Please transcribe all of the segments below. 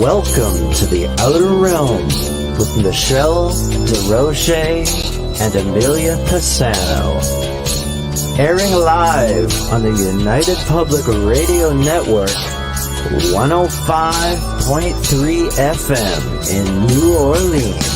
Welcome to the Outer Realm with Michelle DeRoche and Amelia Pisano. Airing live on the United Public Radio Network, 105.3 FM in New Orleans.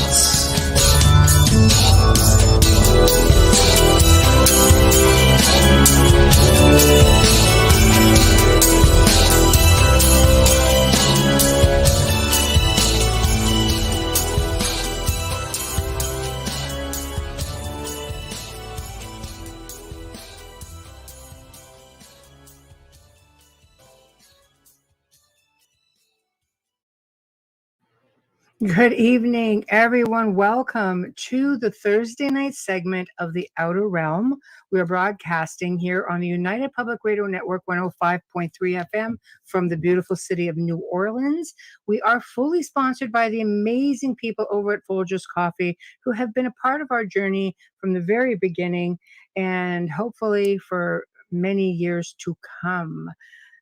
Good evening, everyone. Welcome to the Thursday night segment of the Outer Realm. We are broadcasting here on the United Public Radio Network 105.3 FM from the beautiful city of New Orleans. We are fully sponsored by the amazing people over at Folgers Coffee who have been a part of our journey from the very beginning and hopefully for many years to come.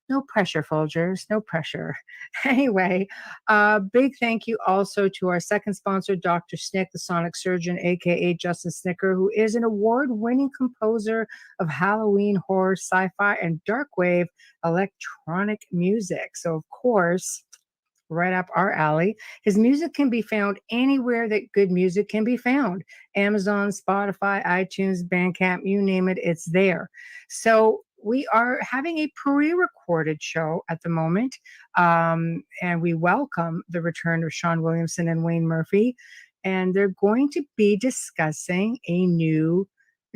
No pressure, Folgers, no pressure. Anyway, big thank you also to our second sponsor, Dr. Snick, the sonic surgeon, aka Justin Snicker, who is an award-winning composer of Halloween, horror, sci-fi, and dark wave electronic music. So, of course, right up our alley. His music can be found anywhere that good music can be found. Amazon, Spotify, iTunes, Bandcamp, you name it, it's there. So we are having a pre-recorded show at the moment, and we welcome the return of Shawn Williamson and Wayne Murphy, and they're going to be discussing a new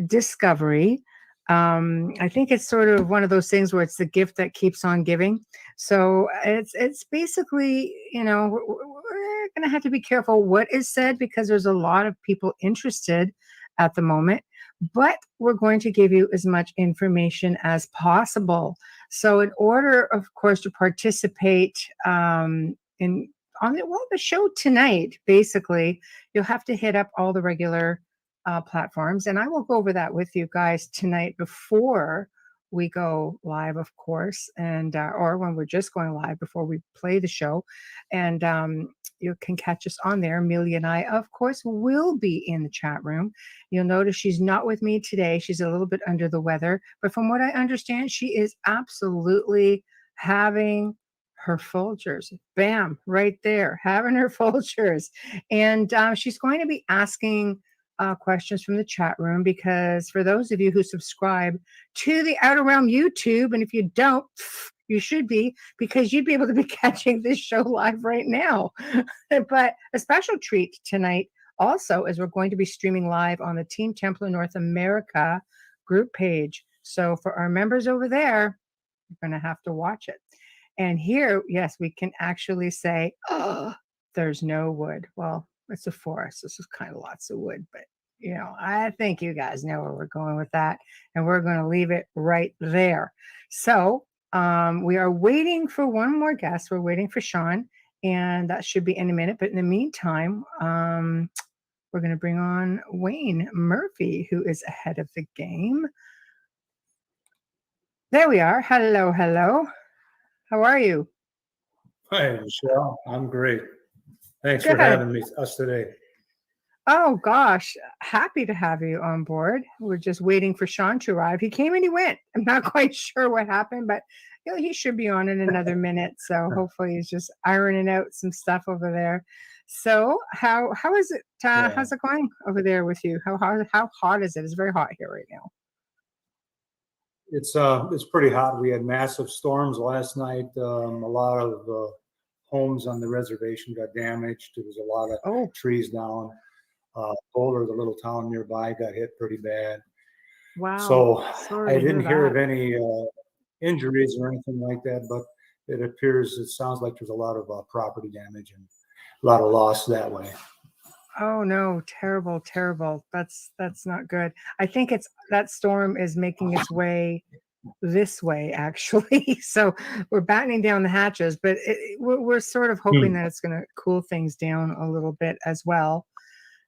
discovery. I think it's sort of one of those things where it's the gift that keeps on giving. So it's basically, you know, we're going to have to be careful what is said because there's a lot of people interested at the moment. But we're going to give you as much information as possible. So in order, of course, to participate on the show tonight, basically, you'll have to hit up all the regular platforms. And I will go over that with you guys tonight before we go live, of course, and or when we're just going live before we play the show. And you can catch us on there. Amelia and I, of course, will be in the chat room. You'll notice she's not with me today. She's a little bit under the weather. But from what I understand, she is absolutely having her Folgers. Bam, right there, having her Folgers. And she's going to be asking questions from the chat room because for those of you who subscribe to the Outer Realm YouTube, and if you don't, you should be, because you'd be able to be catching this show live right now. But a special treat tonight also is we're going to be streaming live on the Team Templar North America group page. So for our members over there, you're going to have to watch it. And here, yes, we can actually say, oh, there's no wood. Well, it's a forest. This is kind of lots of wood, but you know, I think you guys know where we're going with that, and we're going to leave it right there. So we are waiting for one more guest. We're waiting for Shawn, and that should be in a minute. But in the meantime, we're going to bring on Wayne Murphy, who is ahead of the game. There we are. Hello, hello. How are you? Hi, Michelle. I'm great. Thanks Good. for having us today. Oh, gosh. Happy to have you on board. We're just waiting for Shawn to arrive. He came and he went. I'm not quite sure what happened, but you know, he should be on in another minute. So hopefully he's just ironing out some stuff over there. So how is it? How's it going over there with you? How hot is it? It's very hot here right now. It's pretty hot. We had massive storms last night. A lot of homes on the reservation got damaged. There was a lot of trees down. Boulder, the little town nearby, got hit pretty bad. Wow. So Sorry I didn't hear of that. any injuries or anything like that, but it sounds like there's a lot of property damage and a lot of loss that way. Oh no, terrible, terrible. That's not good. I think that storm is making its way this way, actually. So we're battening down the hatches, but we're sort of hoping that it's going to cool things down a little bit as well.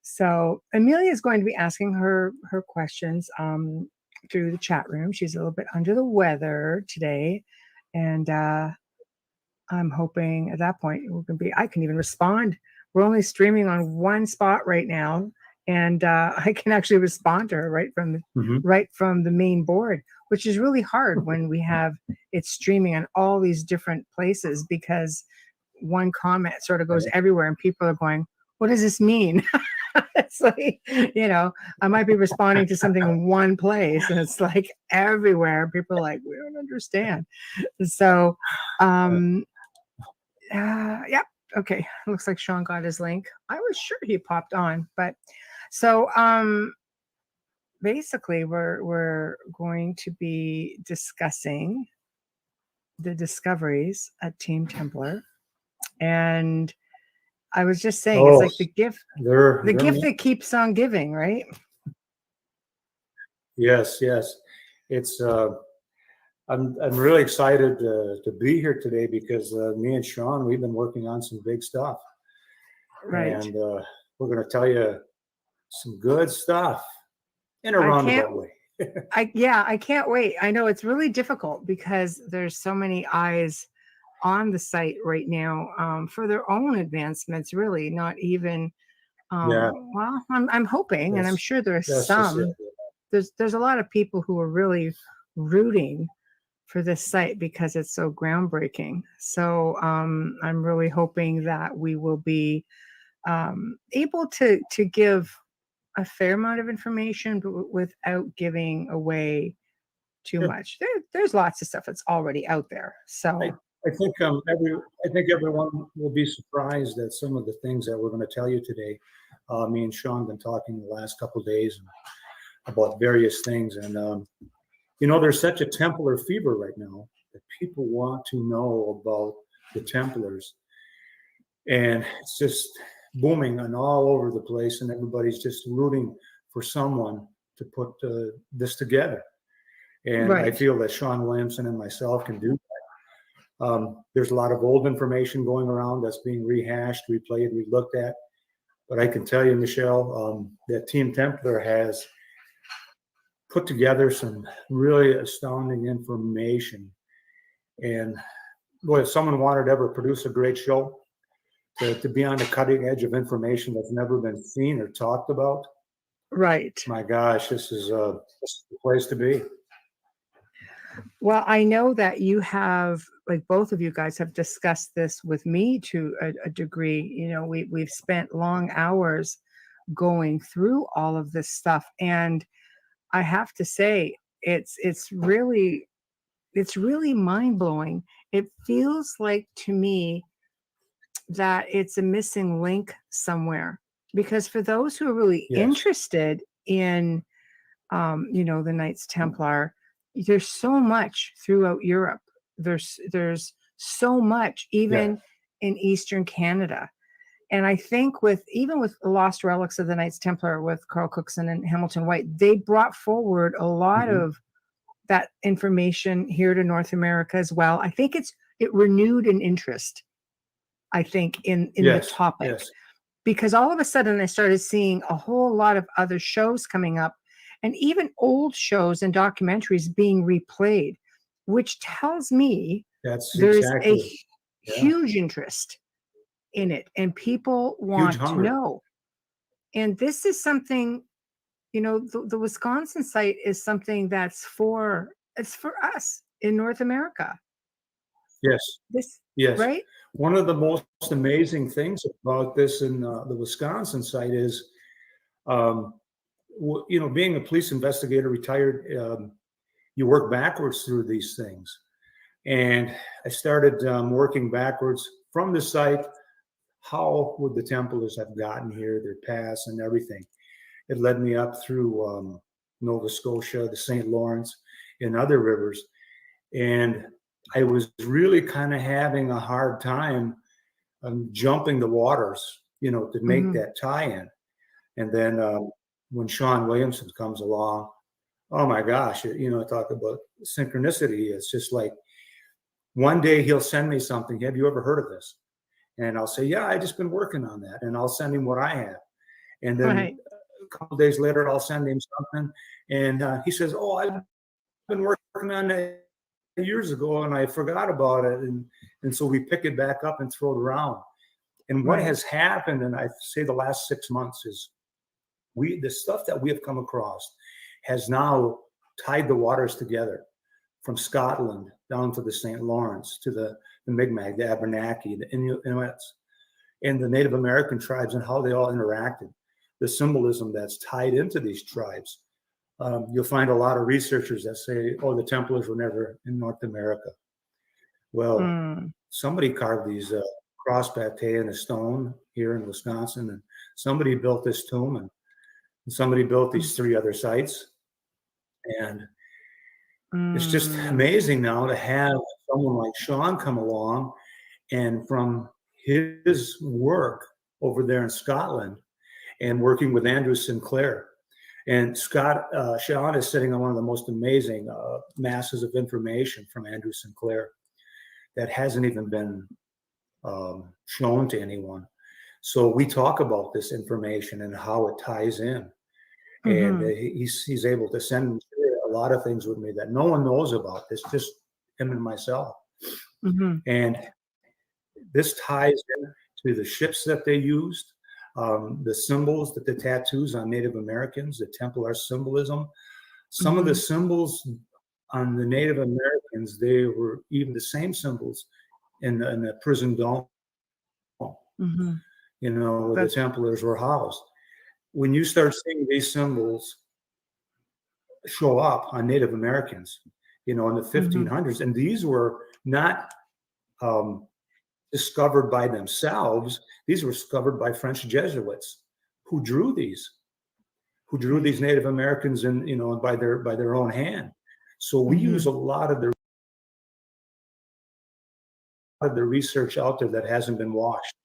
So Amelia is going to be asking her questions through the chat room. She's a little bit under the weather today, and I'm hoping at that point I can even respond. We're only streaming on one spot right now, and I can actually respond to her right from the main board, which is really hard when we have it streaming on all these different places, because one comment sort of goes everywhere and people are going, what does this mean? It's like, I might be responding to something in one place and it's like everywhere. People are like, we don't understand. So, yep. Okay. Looks like Shawn got his link. I was sure he popped on, but so, basically we're going to be discussing the discoveries at Team Templar. And I was just saying, it's like the gift that keeps on giving, right? Yes. It's I'm really excited to be here today because me and Shawn, we've been working on some big stuff, right? And we're going to tell you some good stuff in a roundabout way. I can't wait. I know it's really difficult because there's so many eyes on the site right now for their own advancements, really, not even well, I'm hoping, and I'm sure there's some. There's a lot of people who are really rooting for this site because it's so groundbreaking. So I'm really hoping that we will be able to give a fair amount of information, but without giving away too much. There's lots of stuff that's already out there. So I think everyone will be surprised at some of the things that we're going to tell you today. Me and Shawn have been talking the last couple of days about various things, and there's such a Templar fever right now that people want to know about the Templars, and it's just booming and all over the place, and everybody's just rooting for someone to put this together. And I feel that Shawn Williamson and myself can do that. There's a lot of old information going around that's being rehashed, replayed, relooked at. But I can tell you, Michelle, that Team Templar has put together some really astounding information. And boy, if someone wanted to ever produce a great show, to be on the cutting edge of information that's never been seen or talked about, right? My gosh, this is the place to be. Well, I know that you have, like both of you guys have discussed this with me to a degree. We've spent long hours going through all of this stuff, and I have to say, it's really mind-blowing. It feels like to me that it's a missing link somewhere, because for those who are really interested in the Knights Templar, there's so much throughout Europe. There's so much even in Eastern Canada. And I think even with the lost relics of the Knights Templar with Carl Cookson and Hamilton White, they brought forward a lot of that information here to North America as well. I think it renewed an interest, I think, in the topic, because all of a sudden I started seeing a whole lot of other shows coming up, and even old shows and documentaries being replayed, which tells me there's a huge interest in it, and people want to know. And this is something, the Wisconsin site is something that's for us in North America. Yes. Right. One of the most amazing things about this in the Wisconsin site is, being a police investigator, retired, you work backwards through these things. And I started working backwards from the site. How would the Templars have gotten here, their past and everything? It led me up through Nova Scotia, the St. Lawrence, and other rivers. And I was really kind of having a hard time jumping the waters, to make that tie-in. And then when Shawn Williamson comes along, oh my gosh, talk about synchronicity. It's just like one day he'll send me something. Have you ever heard of this? And I'll say, yeah, I just been working on that. And I'll send him what I have. And then a couple of days later, I'll send him something. And he says, oh, I've been working on that. years ago, and I forgot about it, and so we pick it back up and throw it around. And what has happened, and I say the last 6 months, is the stuff that we have come across has now tied the waters together, from Scotland down to the St. Lawrence, to the Mi'kmaq, the Abenaki, the Inuits, and the Native American tribes, and how they all interacted, the symbolism that's tied into these tribes. You'll find a lot of researchers that say, oh, the Templars were never in North America. Well, somebody carved these cross pate in a stone here in Wisconsin, and somebody built this tomb, and somebody built these 3 other sites. And it's just amazing now to have someone like Shawn come along, and from his work over there in Scotland and working with Andrew Sinclair. And Shawn is sitting on one of the most amazing masses of information from Andrew Sinclair that hasn't even been shown to anyone. So we talk about this information and how it ties in. And he's able to send a lot of things with me that no one knows about. It's just him and myself. And this ties in to the ships that they used, the symbols, the tattoos on Native Americans, the Templar symbolism. Some of the symbols on the Native Americans, they were even the same symbols in the prison dome, you know, where the Templars were housed. When you start seeing these symbols show up on Native Americans, you know, in the 1500s, and these were not discovered by themselves. These were discovered by French Jesuits who drew these Native Americans, and you know, by their own hand. So we use a lot of the research out there that hasn't been washed.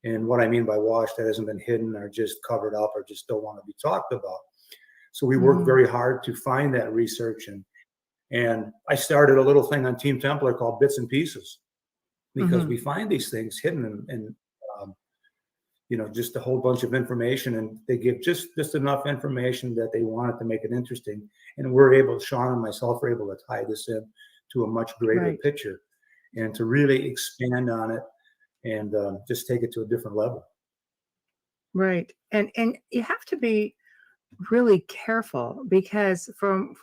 And what I mean by washed, that hasn't been hidden or just covered up or just don't want to be talked about. So we work very hard to find that research. And I started a little thing on Team Templar called Bits and Pieces, because we find these things hidden and you know, just a whole bunch of information, and they give just enough information that they want it to make it interesting. And Shawn and myself are able to tie this in to a much greater picture and to really expand on it and just take it to a different level. Right. And you have to be really careful, because from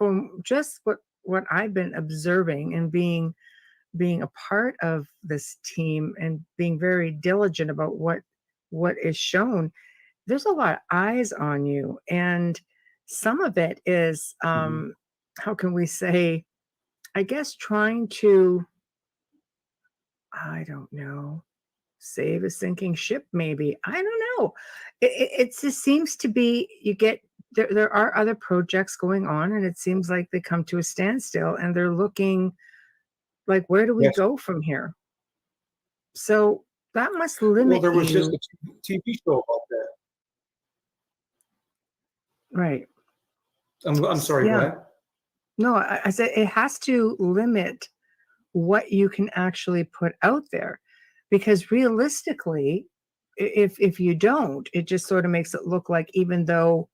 just what I've been observing and being a part of this team and being very diligent about what is shown, there's a lot of eyes on you. And some of it is, how can we say, I guess, trying to, I don't know, save a sinking ship, maybe. I don't know. It just seems to be, there are other projects going on, and it seems like they come to a standstill, and they're looking like, where do we go from here? So that must limit you. Well, there was just a TV show about that. Right. I'm sorry, go ahead. No, I said it has to limit what you can actually put out there, because realistically, if you don't, it just sort of makes it look like, even though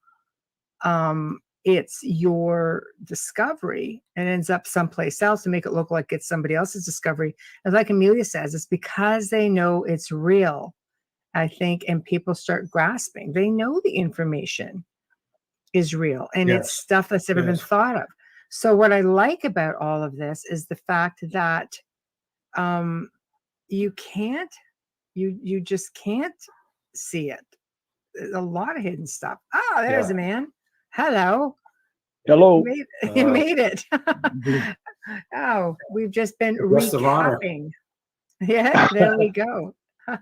it's your discovery, and ends up someplace else, to make it look like it's somebody else's discovery. And like Amelia says, it's because they know it's real, I think, and people start grasping. They know the information is real, and it's stuff that's never been thought of. So what I like about all of this is the fact that you just can't see it. There's a lot of hidden stuff. Oh, there's a man. Hello. You made it. Oh, we've just been recapping. Yeah, there we go. So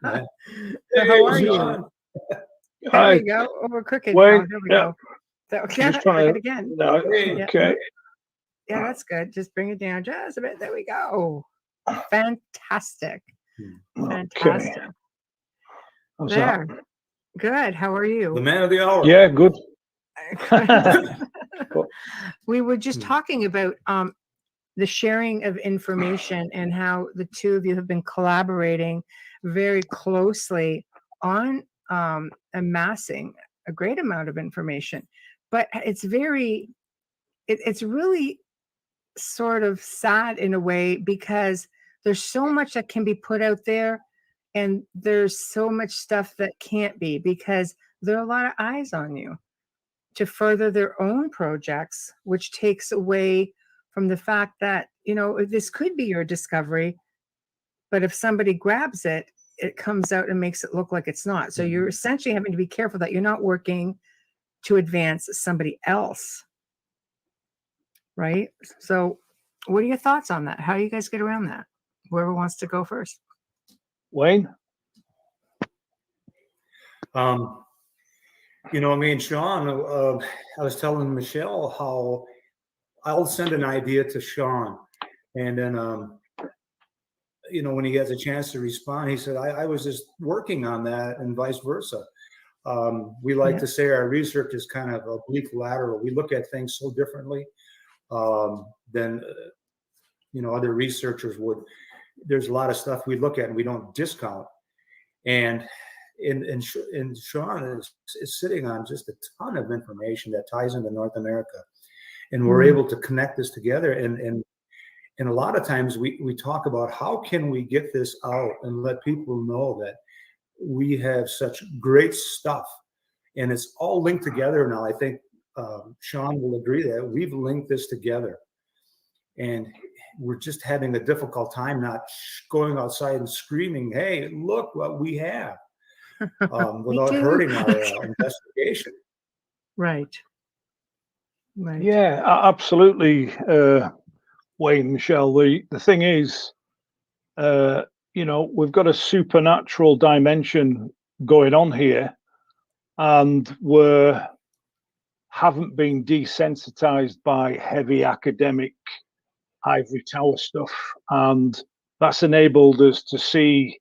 how are you? There we go. Oh, we're cooking. There we go. So, just trying it again. No, okay. Yeah, that's good. Just bring it down just a bit. There we go. Fantastic. Fantastic. Okay. There. Good. How are you? The man of the hour. Yeah, good. We were just talking about the sharing of information, and how the two of you have been collaborating very closely on amassing a great amount of information. But it's really sort of sad in a way, because there's so much that can be put out there, and there's so much stuff that can't be, because there are a lot of eyes on you to further their own projects, which takes away from the fact that, this could be your discovery, but if somebody grabs it, it comes out and makes it look like it's not. So you're essentially having to be careful that you're not working to advance somebody else. Right? So what are your thoughts on that? How do you guys get around that? Whoever wants to go first. Wayne? Me and Shawn, I was telling Michelle how I'll send an idea to Shawn, and then, when he gets a chance to respond, he said, I was just working on that, and vice versa. We like to say our research is kind of oblique lateral. We look at things so differently than other researchers would. There's a lot of stuff we look at and we don't discount, and Shawn is sitting on just a ton of information that ties into North America, and we're able to connect this together. And a lot of times we talk about how can we get this out and let people know that we have such great stuff, and it's all linked together now. I think Shawn will agree that we've linked this together, and we're just having a difficult time not going outside and screaming, "Hey, look what we have," without hurting our investigation. Right. Yeah, absolutely. Wayne, Michelle, the thing is, we've got a supernatural dimension going on here, and we haven't been desensitized by heavy academic ivory tower stuff, and that's enabled us to see,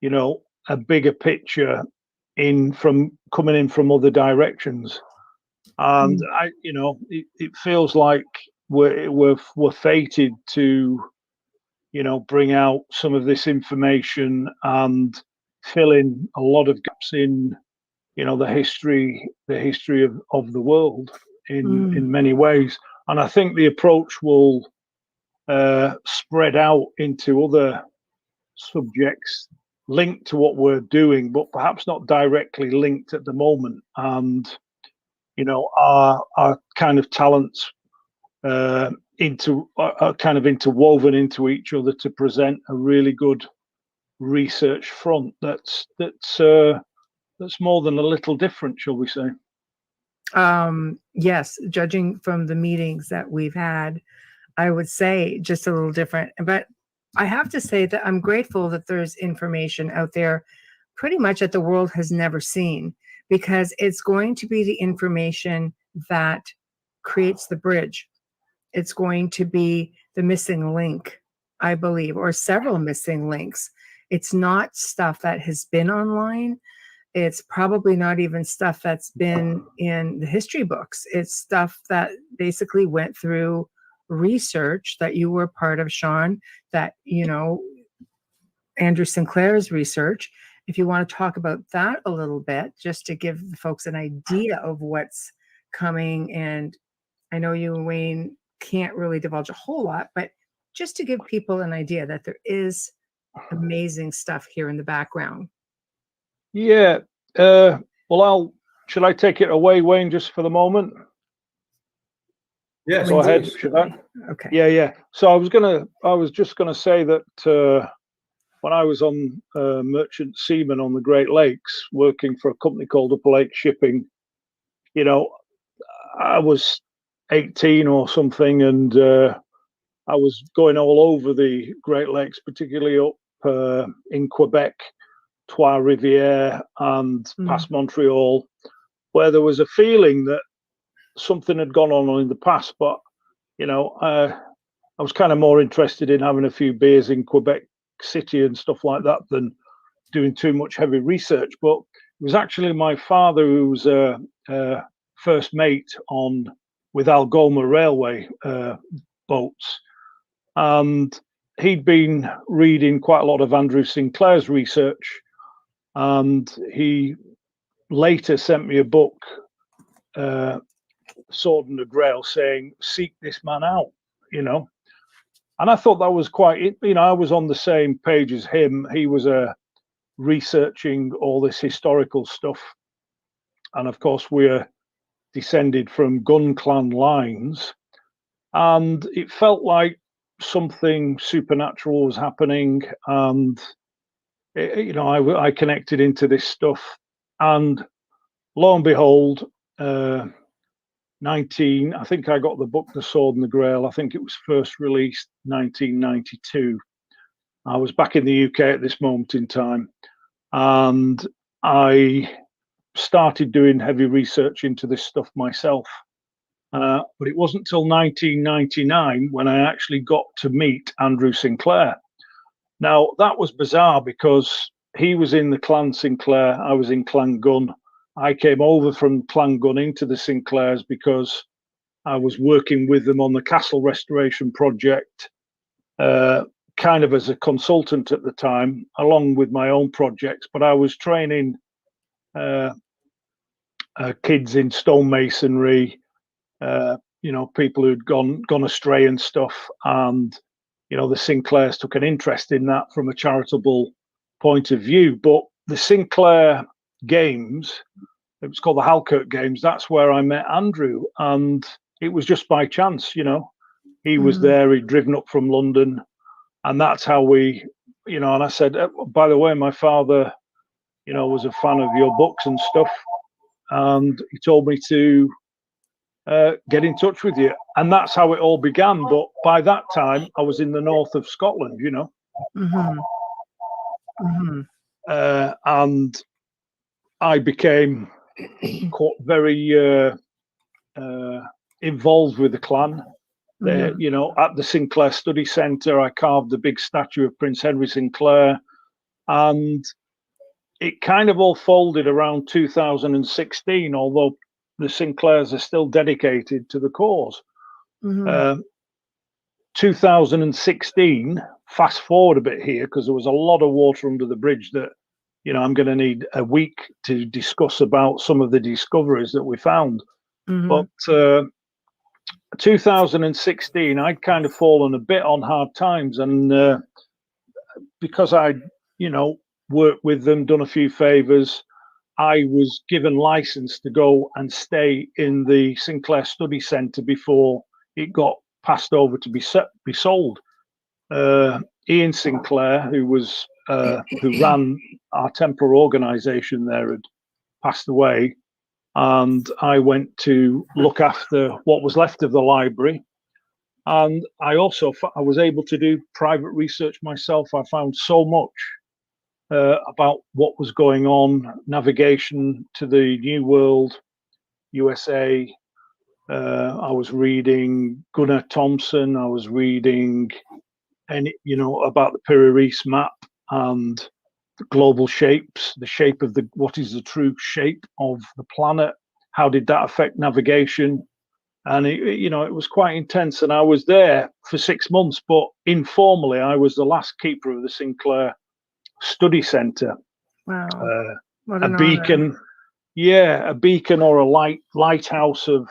a bigger picture coming in from other directions. And it feels like we're fated to bring out some of this information and fill in a lot of gaps in the history of the world in many ways. And I think the approach will spread out into other subjects linked to what we're doing, but perhaps not directly linked at the moment. And our kind of talents are kind of interwoven into each other to present a really good research front that's more than a little different, shall we say? Yes, judging from the meetings that we've had, I would say just a little different. But I have to say that I'm grateful that there's information out there pretty much that the world has never seen, because it's going to be the information that creates the bridge. It's going to be the missing link, I believe, or several missing links. It's not stuff that has been online. It's probably not even stuff that's been in the history books. It's stuff that basically went through research that you were part of, Shawn, that, Andrew Sinclair's research. If you want to talk about that a little bit, just to give the folks an idea of what's coming. And I know you and Wayne can't really divulge a whole lot, but just to give people an idea that there is amazing stuff here in the background. Yeah. Should I take it away, Wayne, just for the moment? Yes. Go ahead. Should I? Okay. Yeah. So I was just gonna say that when I was on merchant seaman on the Great Lakes, working for a company called Upper Lake Shipping, I was 18 or something, and I was going all over the Great Lakes, particularly up in Quebec, Trois-Rivières, and past Montreal, where there was a feeling that something had gone on in the past. But I was kind of more interested in having a few beers in Quebec City and stuff like that than doing too much heavy research. But it was actually my father who was a first mate with Algoma Railway boats, and he'd been reading quite a lot of Andrew Sinclair's research, and he later sent me a book, Sword and the Grail, saying, "Seek this man out. And I thought that was quite, I was on the same page as him. He was researching all this historical stuff. And of course, we're descended from Gunn Clan lines. And it felt like something supernatural was happening. And, I connected into this stuff. And lo and behold, I think I got the book, The Sword and the Grail. I think it was first released 1992. I was back in the UK at this moment in time, and I started doing heavy research into this stuff myself. But it wasn't until 1999 when I actually got to meet Andrew Sinclair. Now, that was bizarre because he was in the Clan Sinclair, I was in Clan Gunn. I came over from Clan Gunn into the Sinclairs because I was working with them on the castle restoration project, kind of as a consultant at the time, along with my own projects. But I was training kids in stonemasonry, people who'd gone astray and stuff. And, the Sinclairs took an interest in that from a charitable point of view. But the Sinclair games, it was called the Halkirk Games, that's where I met Andrew. And it was just by chance, he was there, he'd driven up from London. And that's how we, and I said, by the way, my father, was a fan of your books and stuff. And he told me to get in touch with you. And that's how it all began. But by that time, I was in the north of Scotland, and I became very involved with the clan. At the Sinclair Study Centre, I carved a big statue of Prince Henry Sinclair, and it kind of all folded around 2016, although the Sinclairs are still dedicated to the cause. 2016, fast forward a bit here, because there was a lot of water under the bridge that, I'm going to need a week to discuss about some of the discoveries that we found. But 2016, I'd kind of fallen a bit on hard times. And because I'd, worked with them, done a few favors, I was given license to go and stay in the Sinclair Study Centre before it got passed over to be sold. Ian Sinclair, who ran our Templar organisation there, had passed away, and I went to look after what was left of the library. And I was able to do private research myself. I found so much about what was going on, navigation to the New World, USA. I was reading Gunnar Thompson. I was reading, about the Piri-Reis map and the global shapes, the shape of what is the true shape of the planet. How did that affect navigation? And it was quite intense. And I was there for 6 months, but informally, I was the last keeper of the Sinclair Study Centre. Wow. A beacon, a beacon or a lighthouse of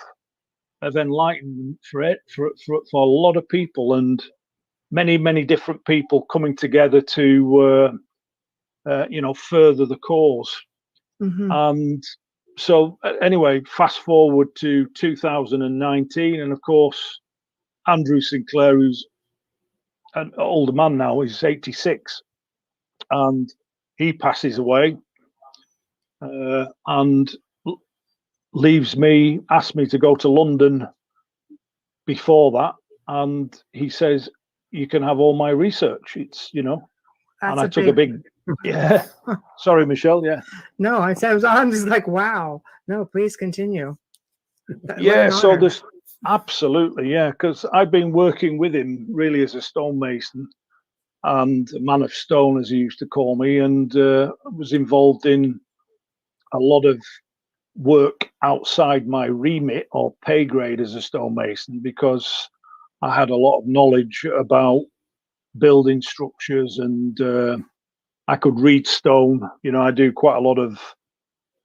enlightenment for a lot of people, and many different people coming together to further the cause. And so anyway, fast forward to 2019, and of course Andrew Sinclair, who's an older man now, he's 86, and he passes away and leaves me, asked me to go to London before that, and he says, you can have all my research. It's, and I took a big, sorry, Michelle, No, I'm just like, wow. No, please continue. So there's, absolutely, because I've been working with him really as a stonemason and a man of stone, as he used to call me, and was involved in a lot of work outside my remit or pay grade as a stonemason, because I had a lot of knowledge about building structures, and I could read stone. I do quite a lot of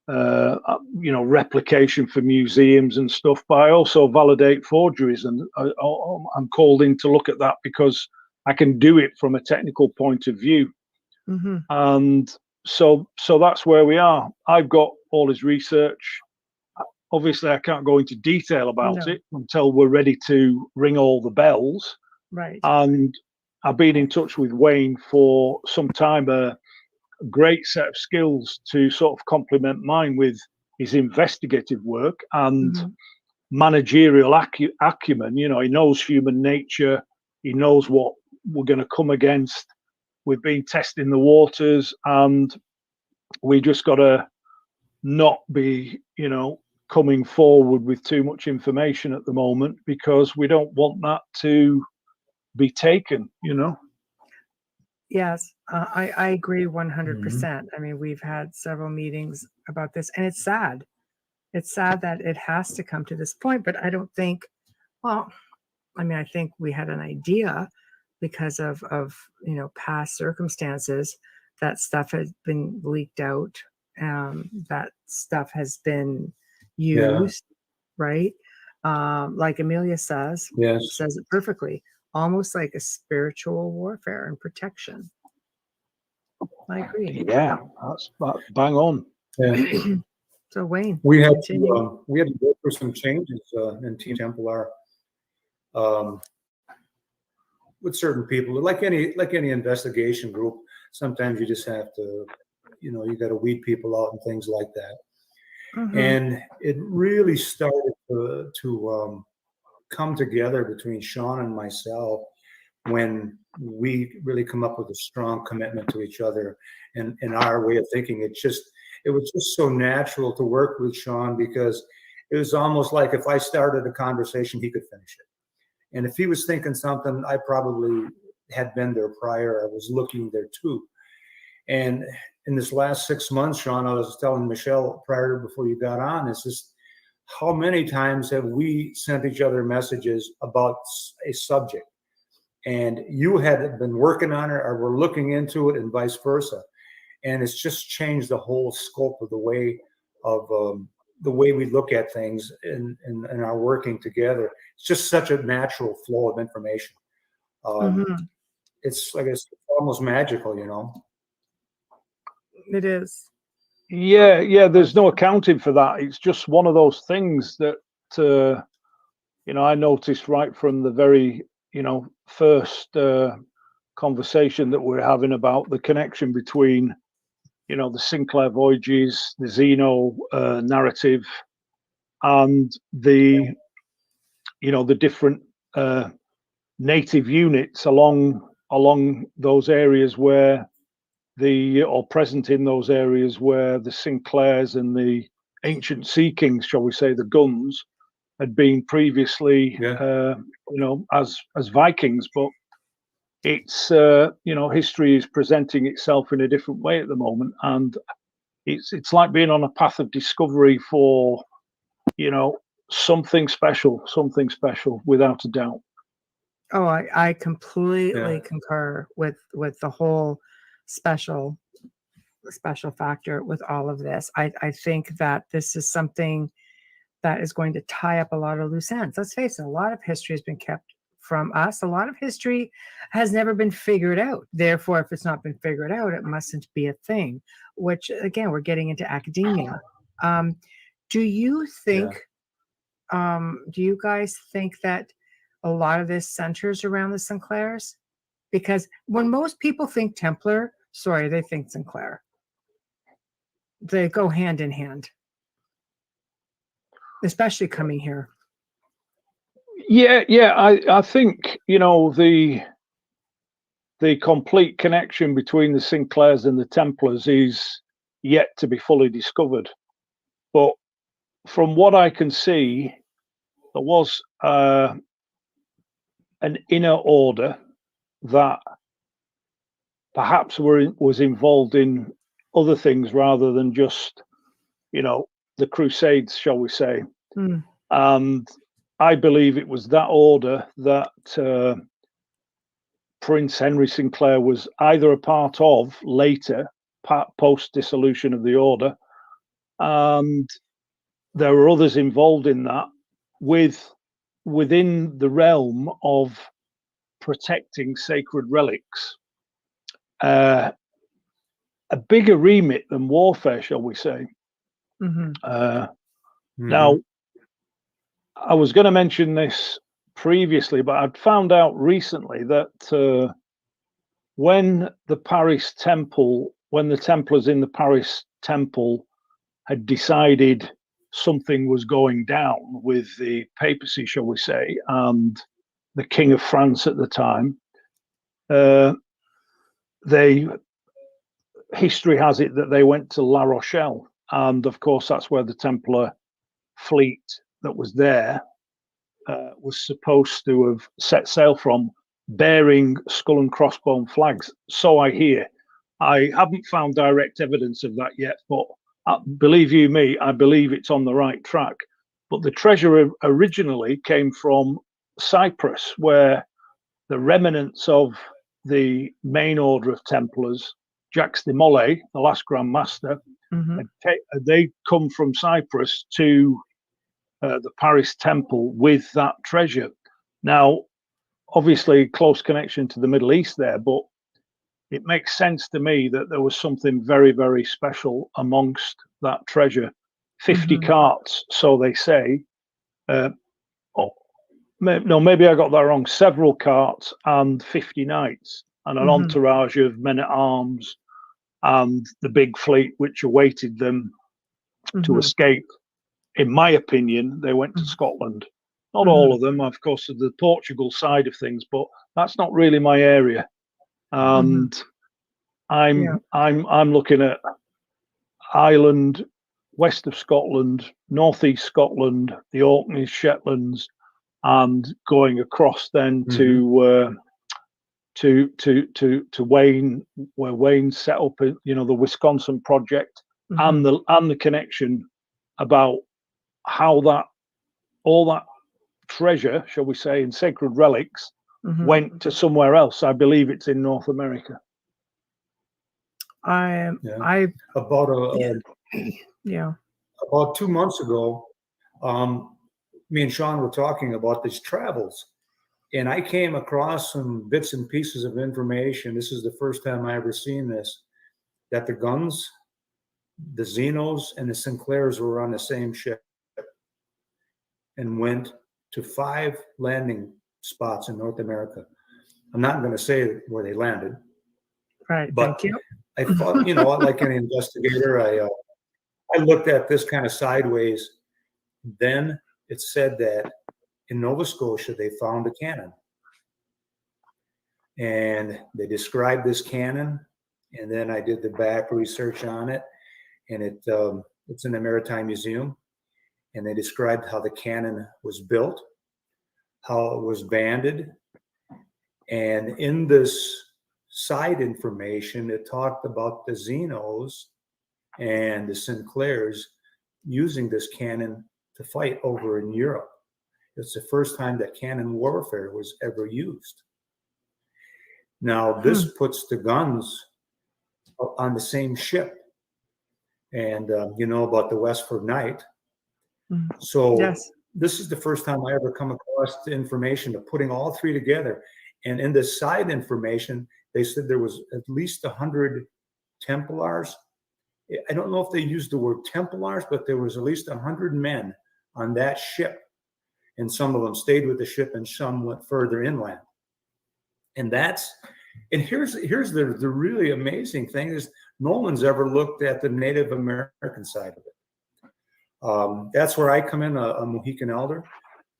replication for museums and stuff, but I also validate forgeries, and I'm called in to look at that because I can do it from a technical point of view. Mm-hmm. And so that's where we are. I've got all his research. Obviously, I can't go into detail about it until we're ready to ring all the bells. Right. And I've been in touch with Wayne for some time, a great set of skills to sort of complement mine with his investigative work and managerial acumen. He knows human nature. He knows what we're going to come against. We've been testing the waters, and we just got to not be, coming forward with too much information at the moment, because we don't want that to be taken, Yes, I agree 100%. I mean, we've had several meetings about this, and it's sad. It's sad that it has to come to this point, but I don't think, well, I mean, I think we had an idea because of past circumstances that stuff has been leaked out, that stuff has been used, right? Like Amelia says it perfectly, almost like a spiritual warfare and protection. I agree. Yeah, that's bang on. Yeah. So Wayne, we had to go through some changes in Team Templar with certain people. Like any investigation group, sometimes you just have to, you got to weed people out and things like that. And it really started to come together between Shawn and myself when we really come up with a strong commitment to each other and our way of thinking. It was just so natural to work with Shawn, because it was almost like if I started a conversation, he could finish it. And if he was thinking something, I probably had been there prior. I was looking there too. And in this last 6 months, Shawn, I was telling Michelle before you got on, it's just how many times have we sent each other messages about a subject, and you had been working on it or were looking into it, and vice versa. And it's just changed the whole scope of the way we look at things and our working together. It's just such a natural flow of information. It's like it's almost magical, It is. Yeah. There's no accounting for that. It's just one of those things that I noticed right from the very first conversation that we're having about the connection between the Sinclair voyages, the Xeno narrative, and the different native units along those areas where present in those areas where the Sinclairs and the ancient Sea Kings, shall we say, the Gunns, had been previously, as Vikings. But it's history is presenting itself in a different way at the moment, and it's like being on a path of discovery for something special, without a doubt. Oh, I completely concur with the whole special factor with all of this. I think that this is something that is going to tie up a lot of loose ends. Let's face it, a lot of history has been kept from us. A lot of history has never been figured out. Therefore, if it's not been figured out, it mustn't be a thing, which again, we're getting into academia. Do you think, do you guys think that a lot of this centers around the Sinclairs? Because when most people think Templar, they think Sinclair. They go hand in hand, especially coming here. Yeah. I think the complete connection between the Sinclairs and the Templars is yet to be fully discovered. But from what I can see, there was an inner order that perhaps was involved in other things rather than just the Crusades, shall we say. And I believe it was that order that Prince Henry Sinclair was either a part of later, post dissolution of the order, and there were others involved in that within the realm of protecting sacred relics. A bigger remit than warfare, shall we say. Now, I was going to mention this previously, but I'd found out recently that when the Templars in the Paris Temple had decided something was going down with the papacy, shall we say, and the King of France at the time, history has it that they went to La Rochelle, and of course that's where the Templar fleet that was there was supposed to have set sail from, bearing skull and crossbone flags. So I hear. I haven't found direct evidence of that yet, but believe you me, I believe it's on the right track. But the treasure originally came from Cyprus, where the remnants of the main order of Templars, Jacques de Molay, the last Grand Master, they come from Cyprus to the Paris Temple with that treasure. Now, obviously, close connection to the Middle East there, but it makes sense to me that there was something very, very special amongst that treasure. 50 carts, so they say. Maybe I got that wrong. Several carts and 50 knights and an entourage of men-at-arms and the big fleet which awaited them to escape. In my opinion, they went to Scotland. Not all of them, of course, the Portugal side of things, but that's not really my area. And I'm looking at Ireland, west of Scotland, northeast Scotland, the Orkneys, Shetlands, and going across then to Wayne, where Wayne set up, the Wisconsin project, and the connection about how all that treasure, shall we say, in sacred relics went to somewhere else. I believe it's in North America. About 2 months ago, me and Shawn were talking about these travels, and I came across some bits and pieces of information. This is the first time I ever seen this, that the Gunns, the Zenos, and the Sinclairs were on the same ship and went to 5 landing spots in North America. I'm not going to say where they landed. Right. But thank you. I thought, like an investigator, I looked at this kind of sideways. Then it said that in Nova Scotia, they found a cannon. And they described this cannon. And then I did the back research on it. And it's in the Maritime Museum. And they described how the cannon was built, how it was banded. And in this side information, it talked about the Zenos and the Sinclairs using this cannon to fight over in Europe. It's the first time that cannon warfare was ever used. Now, this puts the Gunns on the same ship. And you know about the Westford Knight. So this is the first time I ever come across the information of putting all 3 together. And in the side information, they said there was at least 100 Templars. I don't know if they used the word Templars, but there was at least 100 men on that ship. And some of them stayed with the ship and some went further inland. And here's the really amazing thing is no one's ever looked at the Native American side of it. That's where I come in, a Mohican elder.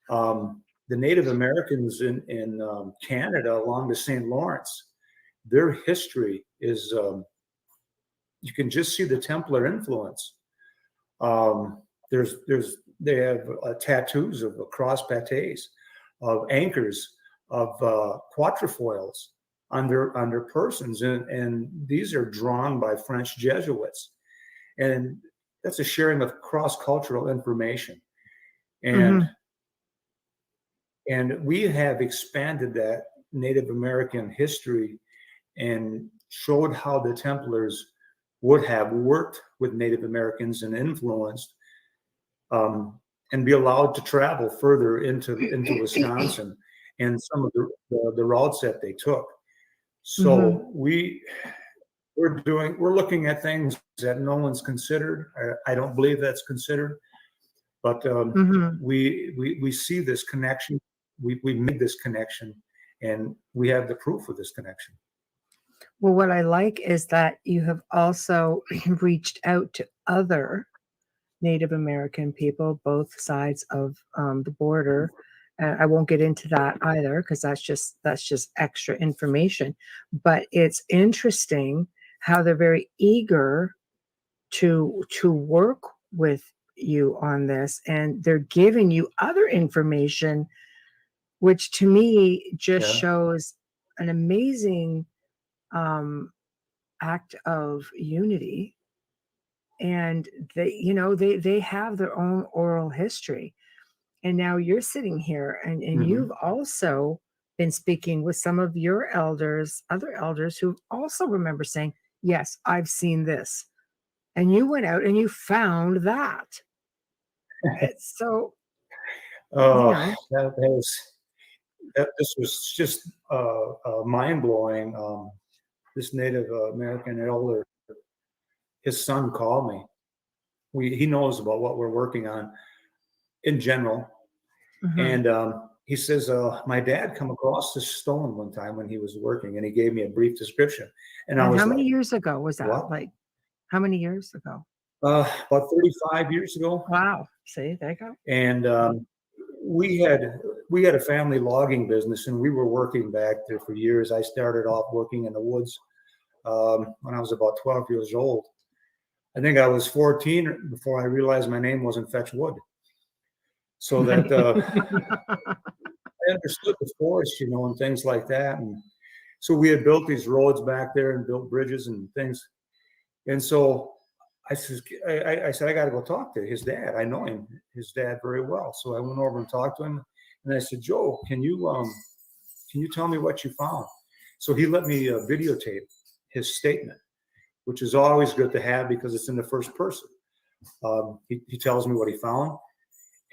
The Native Americans in Canada along the St. Lawrence, their history is, you can just see the Templar influence. They have tattoos of cross pâtés, of anchors, of quatrefoils on their persons, and these are drawn by French Jesuits, and that's a sharing of cross-cultural information, and we have expanded that Native American history and showed how the Templars would have worked with Native Americans and influenced, and be allowed to travel further into Wisconsin and some of the routes that they took. So we're looking at things that no one's considered. I don't believe that's considered, but we see this connection. We made this connection, and we have the proof of this connection. Well, what I like is that you have also reached out to other Native American people, both sides of the border. I won't get into that either, because that's just extra information. But it's interesting how they're very eager to work with you on this, and they're giving you other information, which to me just shows an amazing act of unity. And they have their own oral history. And now you're sitting here and you've also been speaking with some of your elders, other elders, who also remember saying, yes, I've seen this. And you went out and you found that. So, this was just mind-blowing. This Native American elder, his son called me. He knows about what we're working on in general. And he says, my dad come across this stone one time when he was working, and he gave me a brief description. And I was how many years ago was that? What? Like, how many years ago? About 35 years ago. Wow. See, there you go. And we had a family logging business, and we were working back there for years. I started off working in the woods when I was about 12 years old. I think I was 14 before I realized my name wasn't Fetch Wood. So that I understood the forest, and things like that. And so we had built these roads back there and built bridges and things. And so I said, I got to go talk to his dad. I know his dad very well. So I went over and talked to him, and I said, Joe, can you tell me what you found? So he let me videotape his statement, which is always good to have because it's in the first person. He tells me what he found.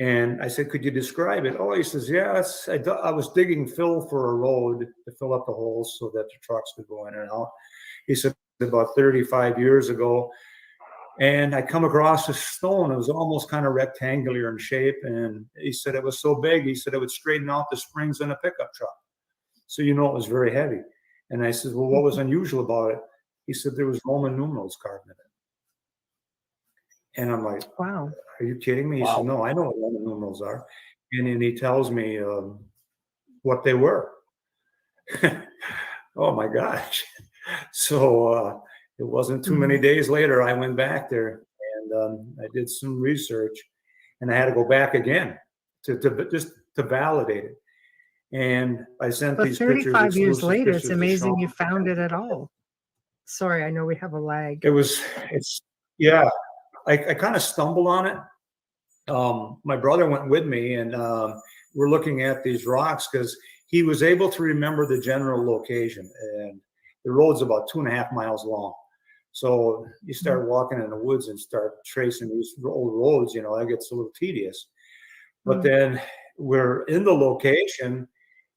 And I said, could you describe it? Oh, he says, yeah, I was digging fill for a road to fill up the holes so that the trucks could go in and out. He said, about 35 years ago. And I come across a stone. It was almost kind of rectangular in shape. And he said it was so big, he said it would straighten out the springs in a pickup truck. So it was very heavy. And I said, well, what was unusual about it? He said there was Roman numerals carved in it. And I'm like, wow, are you kidding me? He said, no, I know what Roman numerals are. And then he tells me what they were. Oh my gosh. So it wasn't too many days later, I went back there and I did some research, and I had to go back again to just to validate it. And I sent these pictures. 35 years later, it's amazing you found it at all. Sorry, I know we have a lag. I kind of stumbled on it. My brother went with me, and we're looking at these rocks because he was able to remember the general location. And the road's about 2.5 miles long. So you start walking in the woods and start tracing these old roads, that gets a little tedious. But then we're in the location,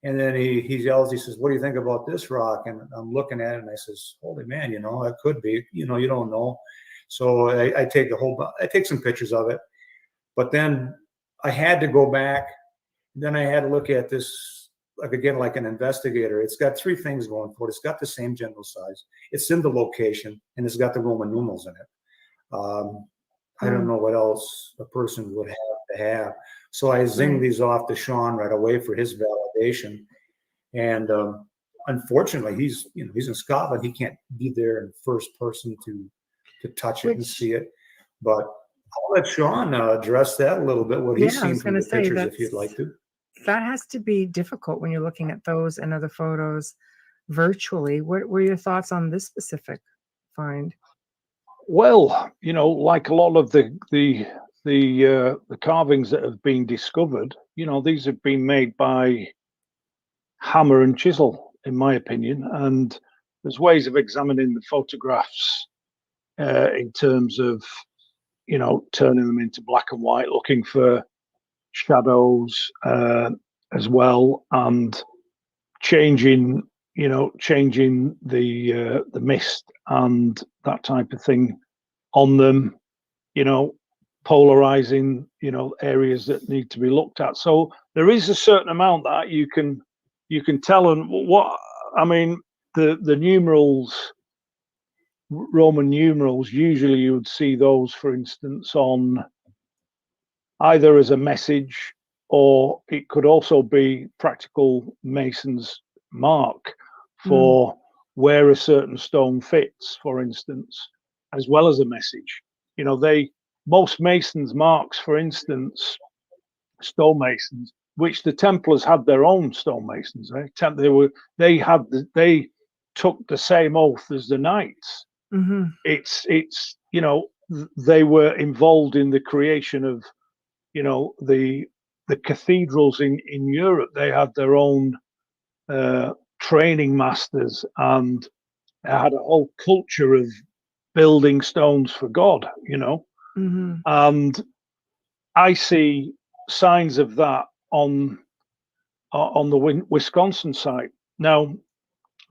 and then he yells, he says, what do you think about this rock? And I'm looking at it, and I says, holy man, it could be, you don't know. So I take some pictures of it, but then I had to go back. Then I had to look at this, like an investigator. It's got 3 things going for it. It's got the same general size. It's in the location, and it's got the Roman numerals in it. I don't know what else a person would have to have. So I zinged these off to Shawn right away for his validation. And unfortunately, he's in Scotland. He can't be there in first person to touch it and see it. But I'll let Shawn address that a little bit, what he's seen from the pictures, if you'd like to. That has to be difficult when you're looking at those and other photos virtually. What were your thoughts on this specific find? Well, like a lot of the carvings that have been discovered, these have been made by hammer and chisel, in my opinion. And there's ways of examining the photographs in terms of, turning them into black and white, looking for shadows as well, and changing the mist and that type of thing on them, polarizing, areas that need to be looked at. So there is a certain amount that you can tell. And the numerals, Roman numerals, usually you would see those, for instance, on either as a message, or it could also be practical mason's mark for where a certain stone fits, for instance, as well as a message. Most masons' marks, for instance, stonemasons, which the Templars had their own stonemasons. They took the same oath as the knights. Mm-hmm. It's they were involved in the creation of the cathedrals in Europe. They had their own training masters, and had a whole culture of building stones for God. Mm-hmm. And I see signs of that on the Wisconsin site. Now,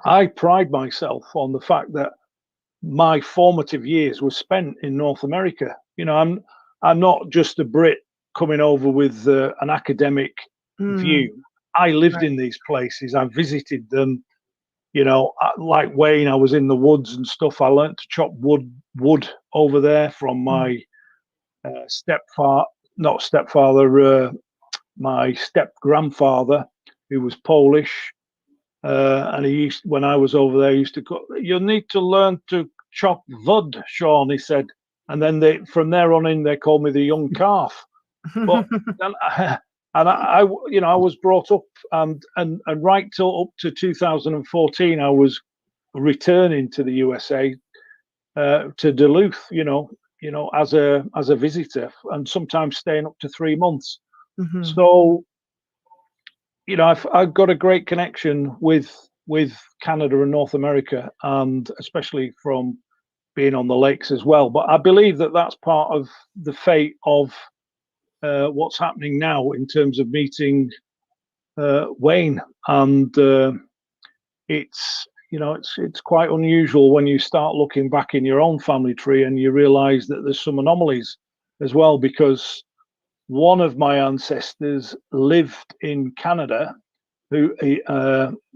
I pride myself on the fact that my formative years were spent in North America. I'm not just a Brit coming over with an academic view. I lived in these places. I visited them. Like Wayne, I was in the woods and stuff. I learned to chop wood over there from my my step grandfather, who was Polish. And when I was over there, he used to go, "You need to learn to chop wood, Shawn," he said. And then from there on in, they called me the young calf. But I was brought up, and right till up to 2014, I was returning to the USA, to Duluth, as a visitor, and sometimes staying up to 3 months. Mm-hmm. So, I've got a great connection with Canada and North America, and especially from being on the lakes as well. But I believe that that's part of the fate of what's happening now in terms of meeting Wayne, and it's quite unusual when you start looking back in your own family tree and you realize that there's some anomalies as well, because one of my ancestors lived in Canada, who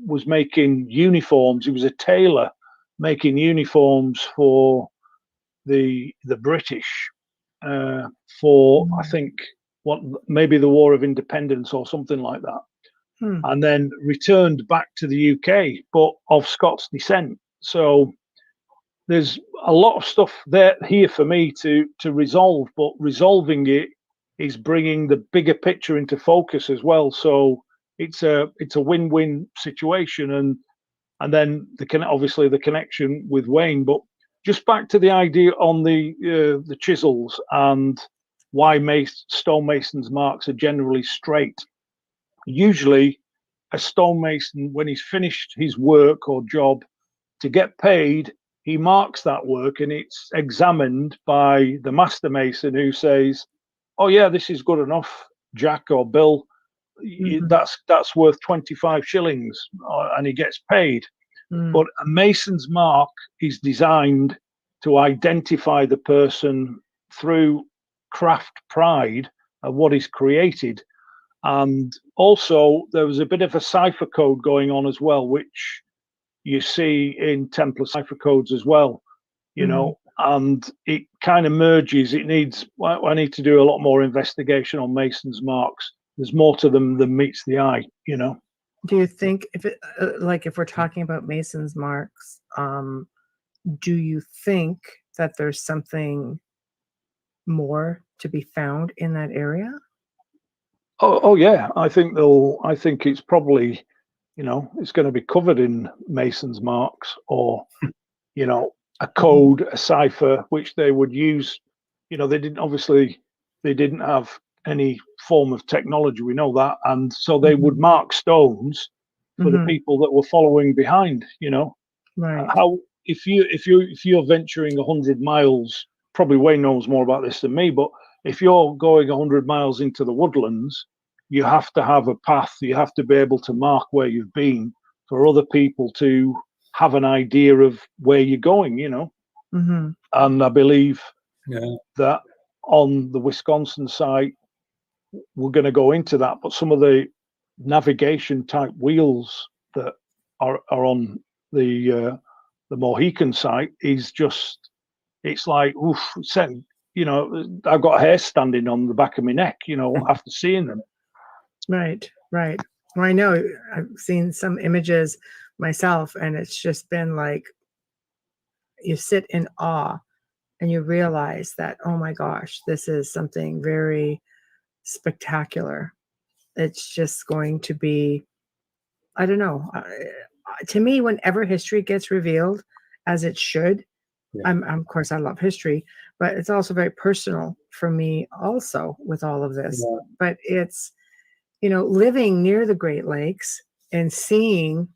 was making uniforms. He was a tailor making uniforms for the British for, I think, maybe the War of Independence or something like that. And then returned back to the UK, but of Scots descent. So there's a lot of stuff here for me to resolve, but resolving it is bringing the bigger picture into focus as well. So it's a win-win situation, and then obviously the connection with Wayne. But just back to the idea on the chisels and why stonemasons' marks are generally straight. Usually, a stonemason, when he's finished his work or job, to get paid, he marks that work, and it's examined by the master mason, who says, "Oh yeah, this is good enough, Jack or Bill. Mm-hmm. That's worth 25 shillings," and he gets paid. But a mason's mark is designed to identify the person through craft pride of what is created. And also, there was a bit of a cipher code going on as well, which you see in Templar cipher codes as well, and it kind of merges. I need to do a lot more investigation on mason's marks. There's more to them than meets the eye, Do you think, if we're talking about mason's marks, do you think that there's something more to be found in that area? Oh yeah, I think it's probably, it's going to be covered in mason's marks, or a code, a cipher, which they would use. They didn't have any form of technology, we know that, and so they would mark stones for the people that were following behind. Right. if you're venturing 100 miles, probably Wayne knows more about this than me, but if you're going 100 miles into the woodlands, you have to have a path. You have to be able to mark where you've been for other people to have an idea of where you're going, you know. Mm-hmm. And I believe that on the Wisconsin site, we're going to go into that, but some of the navigation type wheels that are on the Mohican site is just, it's like, oof, you know, I've got hair standing on the back of my neck, you know, after seeing them. Right. Well, I know I've seen some images myself, and it's just been like, you sit in awe and you realize that, oh my gosh, this is something very spectacular. It's just going to be, I don't know. To me, whenever history gets revealed, as it should, I'm of course I love history, but it's also very personal for me also with all of this. But it's, you know, living near the Great Lakes and seeing,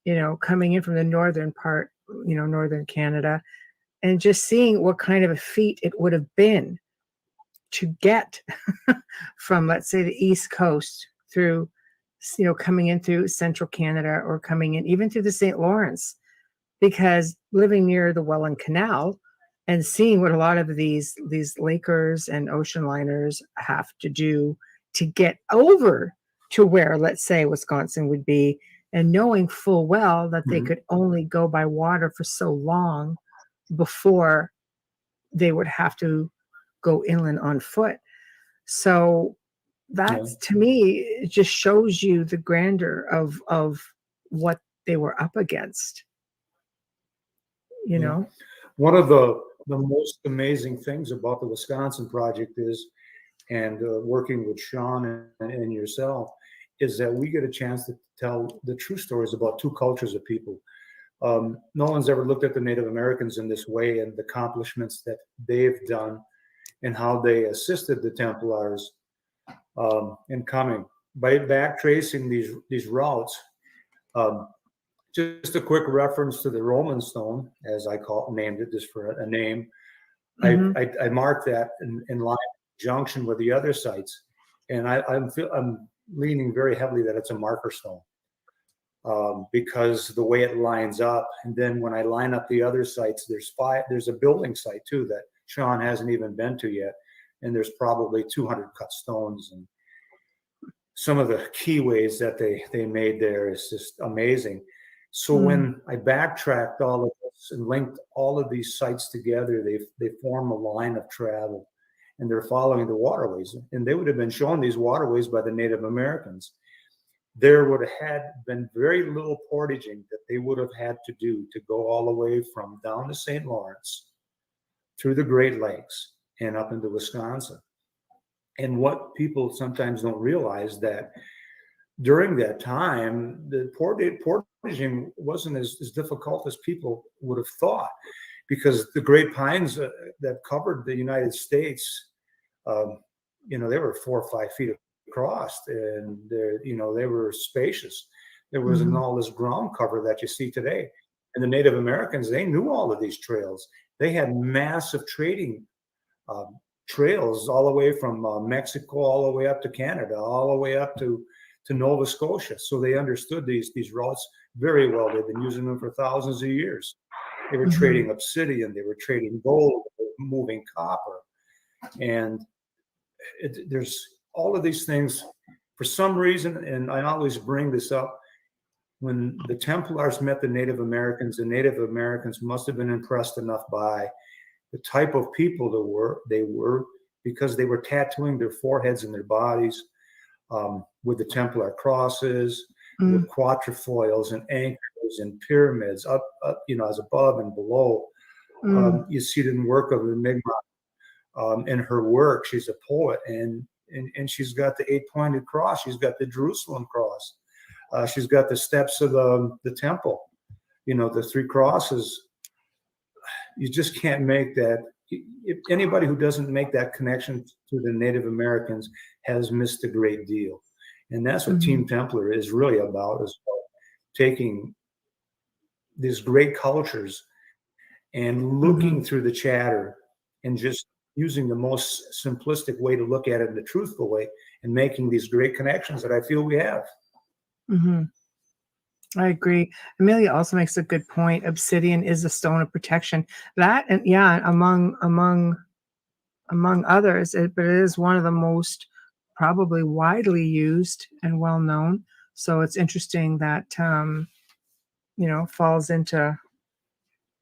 you know, coming in from the northern part, you know, northern Canada, and just seeing what kind of a feat it would have been to get from, let's say, the East Coast through, you know, coming in through central Canada or coming in even through the St. Lawrence, because living near the Welland Canal and seeing what a lot of these Lakers and ocean liners have to do to get over to where, let's say, Wisconsin would be, and knowing full well that they could only go by water for so long before they would have to go inland on foot. So that's, to me, it just shows you the grandeur of what they were up against. You know, one of the most amazing things about the Wisconsin project is, and working with Shawn and yourself, is that we get a chance to tell the true stories about two cultures of people. No one's ever looked at the Native Americans in this way, and the accomplishments that they've done and how they assisted the Templars in coming. By back tracing these routes, just a quick reference to the Roman stone, as I named it, just for a name. I marked that in line junction with the other sites, and I'm leaning very heavily that it's a marker stone. Because the way it lines up, and then when I line up the other sites, there's a building site too that Shawn hasn't even been to yet, and there's probably 200 cut stones, and some of the keyways that they made there is just amazing. So when I backtracked all of this and linked all of these sites together, they form a line of travel, and they're following the waterways, and they would have been shown these waterways by the Native Americans. There would have been very little portaging that they would have had to do to go all the way from down to St. Lawrence, through the Great Lakes, and up into Wisconsin. And what people sometimes don't realize, that during that time, the portaging wasn't as difficult as people would have thought, because the Great Pines that covered the United States, you know, they were 4 or 5 feet across, and they were spacious. There wasn't all this ground cover that you see today. And the Native Americans, they knew all of these trails. They had massive trading trails all the way from Mexico, all the way up to Canada, all the way up to Nova Scotia. So they understood these routes very well. They've been using them for thousands of years. They were trading obsidian, they were trading gold, they were moving copper, and there's all of these things. For some reason, and I always bring this up, when the Templars met the Native Americans must have been impressed enough by the type of people they were, because they were tattooing their foreheads and their bodies with the Templar crosses, with quatrefoils and anchors and pyramids up, as above and below. You see it in work of the Mi'kmaq. In her work, she's a poet, and she's got the 8-pointed cross. She's got the Jerusalem cross. She's got the steps of the temple. The 3 crosses. You just can't make that. If anybody who doesn't make that connection to the Native Americans has missed a great deal. And that's what Team Templar is really about, is taking these great cultures and looking through the chatter and just using the most simplistic way to look at it in the truthful way and making these great connections that I feel we have. I agree. Amelia also makes a good point. Obsidian is a stone of protection. That, and yeah, among others, but it is one of the most probably widely used and well known. So it's interesting that falls into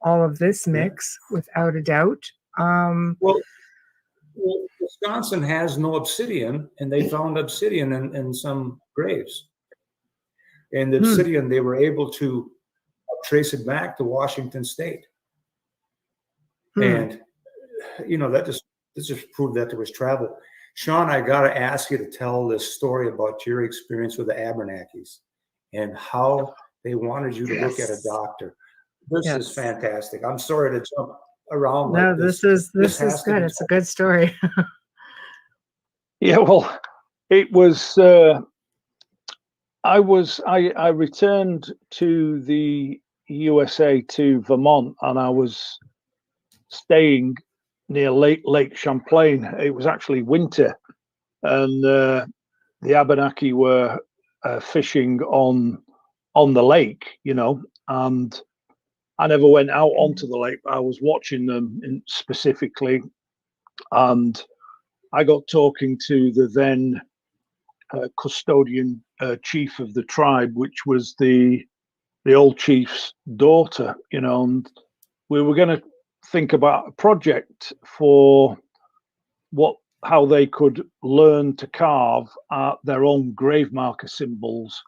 all of this mix without a doubt. Well, Wisconsin has no obsidian, and they found obsidian in some graves. And the obsidian, they were able to trace it back to Washington State. And, this just proved that there was travel. Shawn, I got to ask you to tell this story about your experience with the Abenakis and how they wanted you to look at a doctor. This is fantastic. I'm sorry to jump around. No, this is good. It's a good story. Yeah, well, it was. I returned to the USA to Vermont, and I was staying near Lake Champlain. It was actually winter, and the Abenaki were fishing on the lake, and I never went out onto the lake. I was watching them specifically, and I got talking to the then custodian chief of the tribe, which was the old chief's daughter, and we were going to think about a project for how they could learn to carve their own grave marker symbols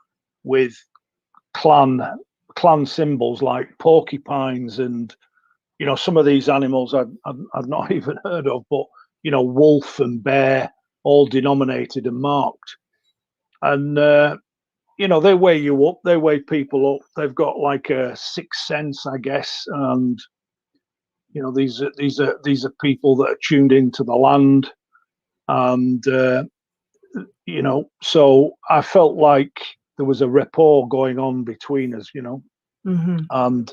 with clan symbols like porcupines and some of these animals I've not even heard of, but wolf and bear, all denominated and marked. And they weigh you up, they weigh people up. They've got like a sixth sense, I guess, and these are people that are tuned into the land, and so I felt like there was a rapport going on between us, and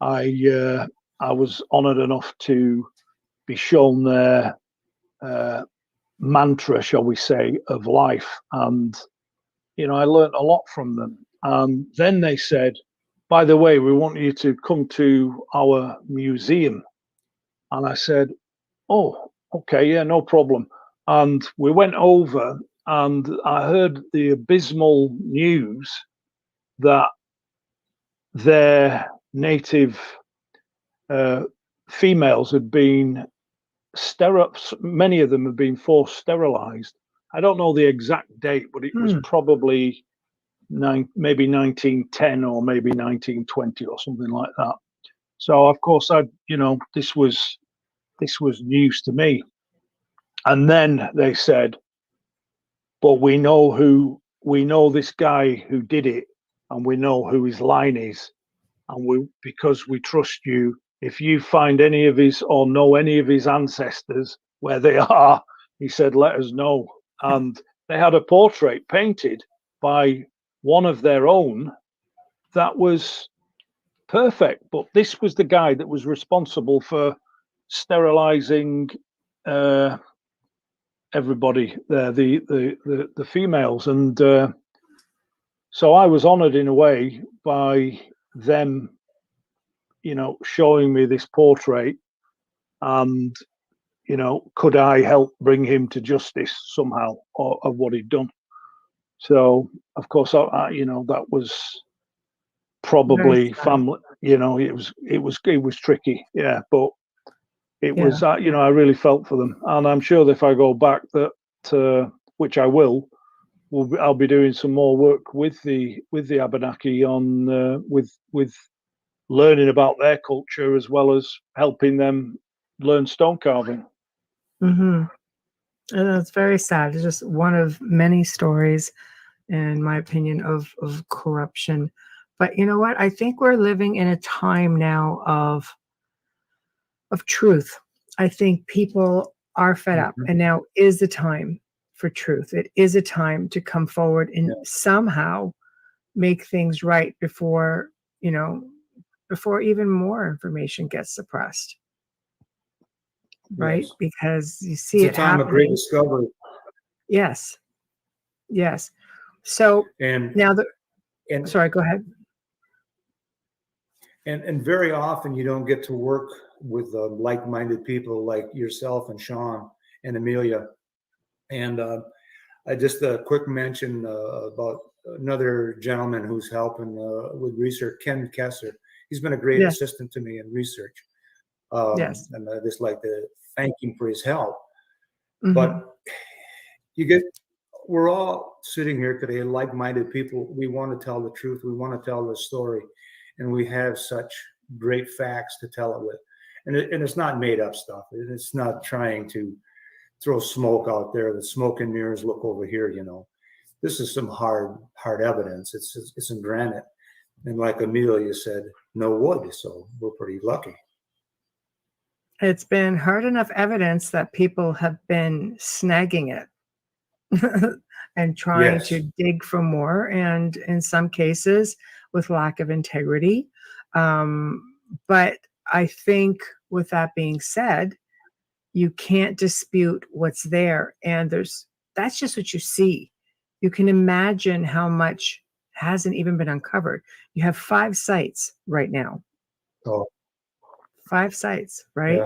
I was honored enough to be shown their mantra, shall we say, of life, and I learned a lot from them. And then they said, by the way, we want you to come to our museum. And I said, oh, okay, yeah, no problem. And we went over, and I heard the abysmal news that their native females had been many of them have been forced sterilized. I don't know the exact date, but it was probably maybe 1910 or maybe 1920 or something like that. So of course this was news to me. And then they said, but we know this guy who did it, and we know who his line is, and because we trust you, if you find any of his or know any of his ancestors where they are, he said, let us know. And they had a portrait painted by one of their own that was perfect. But this was the guy that was responsible for sterilizing everybody there, the females. And so I was honored in a way by them, showing me this portrait, and could I help bring him to justice somehow of what he'd done. So of course that was probably family, it was tricky, but it was I really felt for them, and I'm sure that if I go back which I will, I'll be doing some more work with the Abenaki on with learning about their culture as well as helping them learn stone carving. And it's very sad. It's just one of many stories, in my opinion, of corruption. But you know what? I think we're living in a time now of truth. I think people are fed up, and now is the time for truth. It is a time to come forward and somehow make things right before before even more information gets suppressed. Right? Yes. Because you see it's a time of great discovery. Yes. Yes. So And now and sorry, go ahead. And very often you don't get to work with like-minded people like yourself and Shawn and Amelia. And I just a quick mention about another gentleman who's helping with research, Ken Kesser. He's been a great assistant to me in research. Yes. And I just like to thank him for his help. Mm-hmm. But we're all sitting here today, like-minded people. We want to tell the truth. We want to tell the story. And we have such great facts to tell it with. And it's not made up stuff. It's not trying to throw smoke out there. The smoke and mirrors, look over here, you know. This is some hard evidence. It's in granite. And like Amelia said, no wood. So we're pretty lucky. It's been hard enough evidence that people have been snagging it and trying to dig for more. And in some cases, with lack of integrity. But I think with that being said, you can't dispute what's there. And that's just what you see. You can imagine how much hasn't even been uncovered. You have 5 sites right now. Oh. 5 sites, right?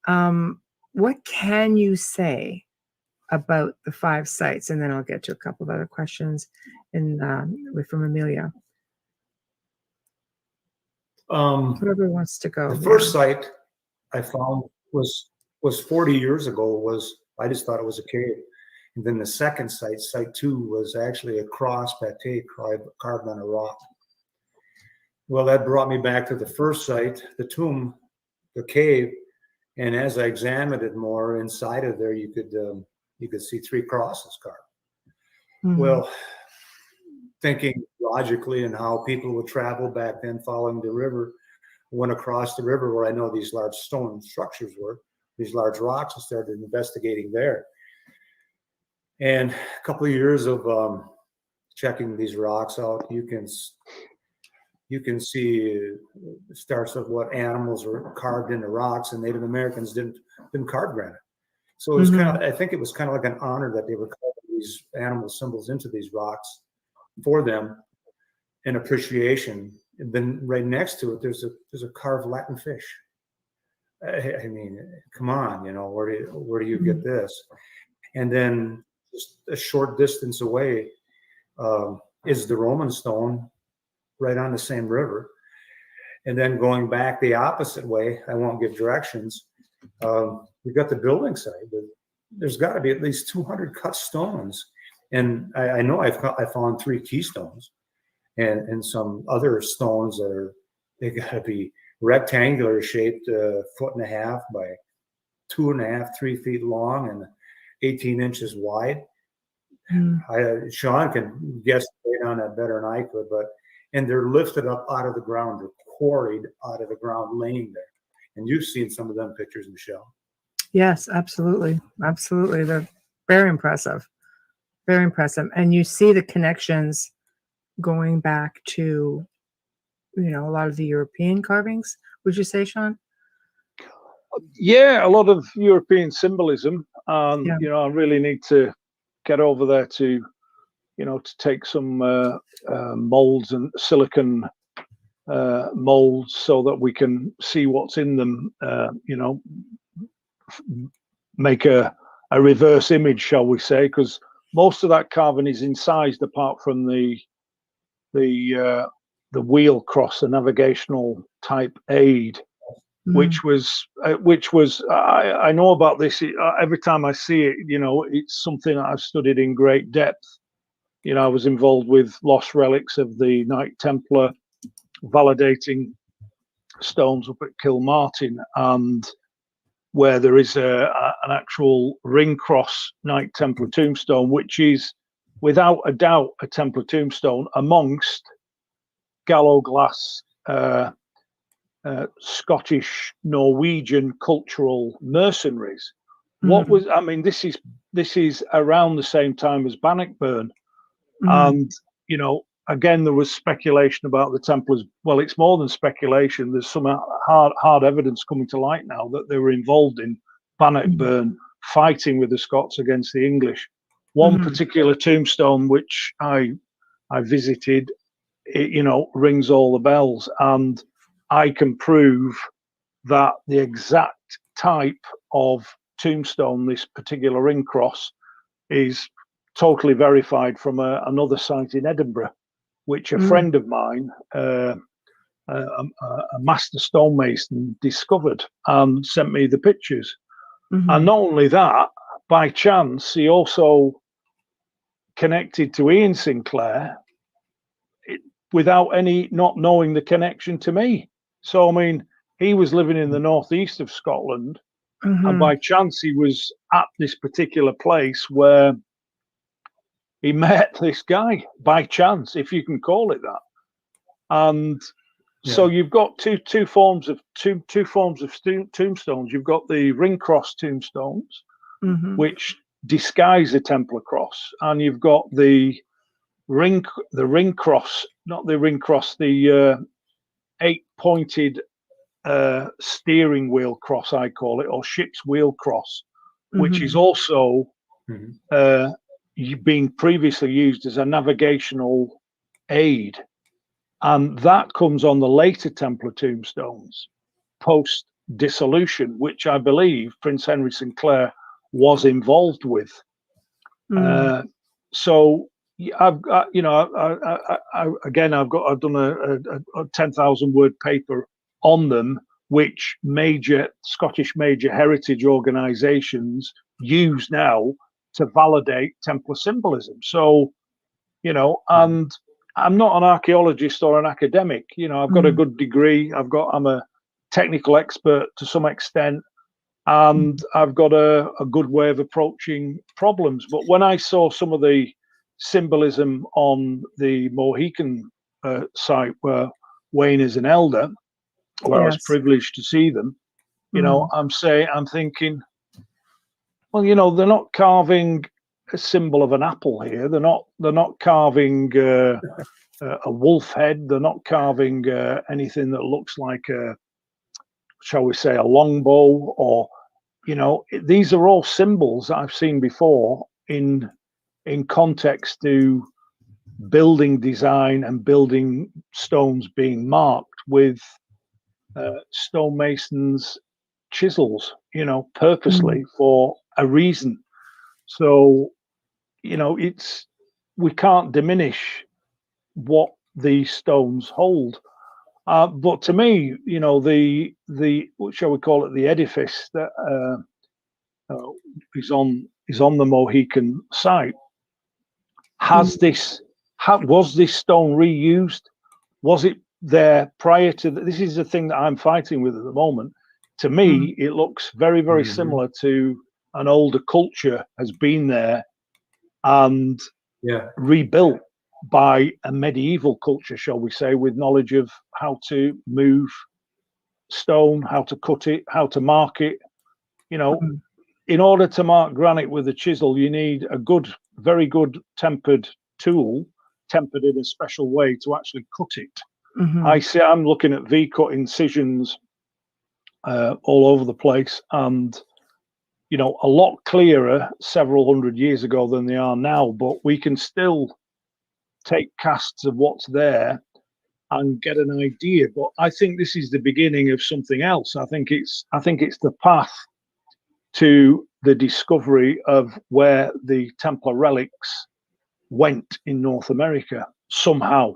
Yeah. What can you say about the 5 sites? And then I'll get to a couple of other questions from Amelia. Whoever wants to go. The first site I found was 40 years ago. I just thought it was a cave. And then the second site, site 2, was actually a cross pate carved on a rock. Well, that brought me back to the first site, the tomb, the cave. And as I examined it more inside of there, you could see 3 crosses carved. Mm-hmm. Well, thinking logically and how people would travel back then following the river, went across the river where I know these large stone structures were, these large rocks, and started investigating there. And a couple of years of checking these rocks out, you can see starts of what animals were carved into rocks, and Native Americans didn't carve granite. So it was I think it was kind of like an honor that they were carving these animal symbols into these rocks for them in appreciation. And then right next to it, there's a carved Latin fish. I mean, come on, you know, where do you get this? And then just a short distance away is the Roman stone right on the same river. And then going back the opposite way, I won't give directions. You've got the building site, but there's got to be at least 200 cut stones. And I know I found 3 keystones and some other stones they got to be rectangular shaped, 1.5 feet by 2.5, 3 feet long and 18 inches wide. Shawn can guess on that better than I could, and they're lifted up out of the ground, they're quarried out of the ground, laying there. And you've seen some of them pictures, Michelle. Yes, absolutely. Absolutely. They're very impressive. Very impressive. And you see the connections going back to, you know, a lot of the European carvings, would you say, Shawn? Yeah, a lot of European symbolism. You know, I really need to get over there to, you know, to take some molds and silicon molds so that we can see what's in them, you know, make a reverse image, shall we say, because most of that carving is incised apart from the wheel cross, the navigational type aid, which was I know about this. Every time I see it, you know, it's something that I've studied in great depth. You know, I was involved with lost relics of the Knight Templar, validating stones up at Kilmartin, and where there is an actual ring cross Knight Templar tombstone, which is without a doubt a Templar tombstone amongst gallows glass Scottish Norwegian cultural mercenaries. What was, I mean, this is around the same time as Bannockburn. And, you know, again, there was speculation about the Templars. Well, it's more than speculation. There's some hard evidence coming to light now that they were involved in Bannockburn, fighting with the Scots against the English. One particular tombstone which I visited, it, rings all the bells, and I can prove that the exact type of tombstone, this particular ring cross, is totally verified from another site in Edinburgh, which a friend of mine, a master stonemason, discovered and sent me the pictures. And not only that, by chance, he also connected to Ian Sinclair without not knowing the connection to me. So, I mean, he was living in the northeast of Scotland, and by chance he was at this particular place where he met this guy, by chance, if you can call it that. And so you've got two forms of tombstones. You've got the ring cross tombstones, which disguise the Templar cross, and you've got the ring cross, not the ring cross, the 8-pointed steering wheel cross, I call it, or ship's wheel cross, which is also being previously used as a navigational aid. And that comes on the later Templar tombstones, post-dissolution, which I believe Prince Henry Sinclair was involved with. So I've done a 10,000 word paper on them, which Scottish major heritage organisations use now to validate Templar symbolism. So, and I'm not an archaeologist or an academic. I've got a good degree. I'm a technical expert to some extent, and I've got a good way of approaching problems. But when I saw some of the symbolism on the Mohican site where Wayne is an elder, where I was privileged to see them, I'm thinking, well, they're not carving a symbol of an apple here. They're not carving a wolf head. They're not carving anything that looks like shall we say, a longbow, or these are all symbols that I've seen before in context to building design and building stones being marked with stonemasons' chisels, purposely for a reason. So, we can't diminish what these stones hold. But to me, the what shall we call it, the edifice that is on the Mohican site was this stone reused? Was it there prior to this is the thing that I'm fighting with at the moment. To me, it looks very, very similar to an older culture has been there and rebuilt by a medieval culture, shall we say, with knowledge of how to move stone, how to cut it, how to mark it. In order to mark granite with a chisel, you need a very good tempered tool, tempered in a special way to actually cut it. I'm looking at V-cut incisions all over the place, and a lot clearer several hundred years ago than they are now, but we can still take casts of what's there and get an idea. But I think this is the beginning of something else. I think it's the path to the discovery of where the Templar relics went in North America somehow.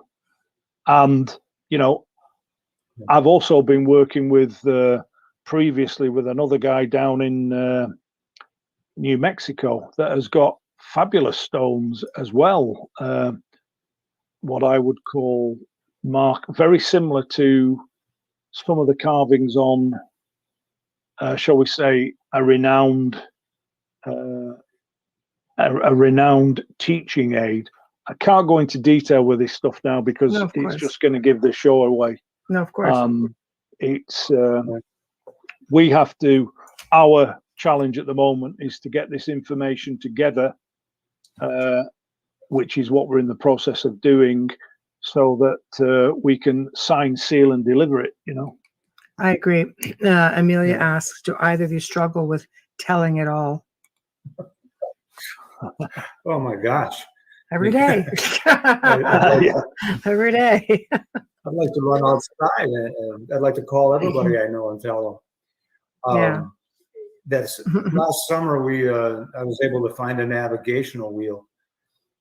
And I've also been working with previously with another guy down in New Mexico that has got fabulous stones as well. What I would call very similar to some of the carvings on, shall we say, a renowned teaching aid. I can't go into detail with this stuff now because it's just going to give the show away. No, of course. We have to. Our challenge at the moment is to get this information together, which is what we're in the process of doing, so that we can sign, seal, and deliver it. I agree. Amelia asks, do either of you struggle with telling it all? Oh my gosh. Every day. Every day. I'd like to run outside and I'd like to call everybody I know and tell them. That's last summer I was able to find a navigational wheel,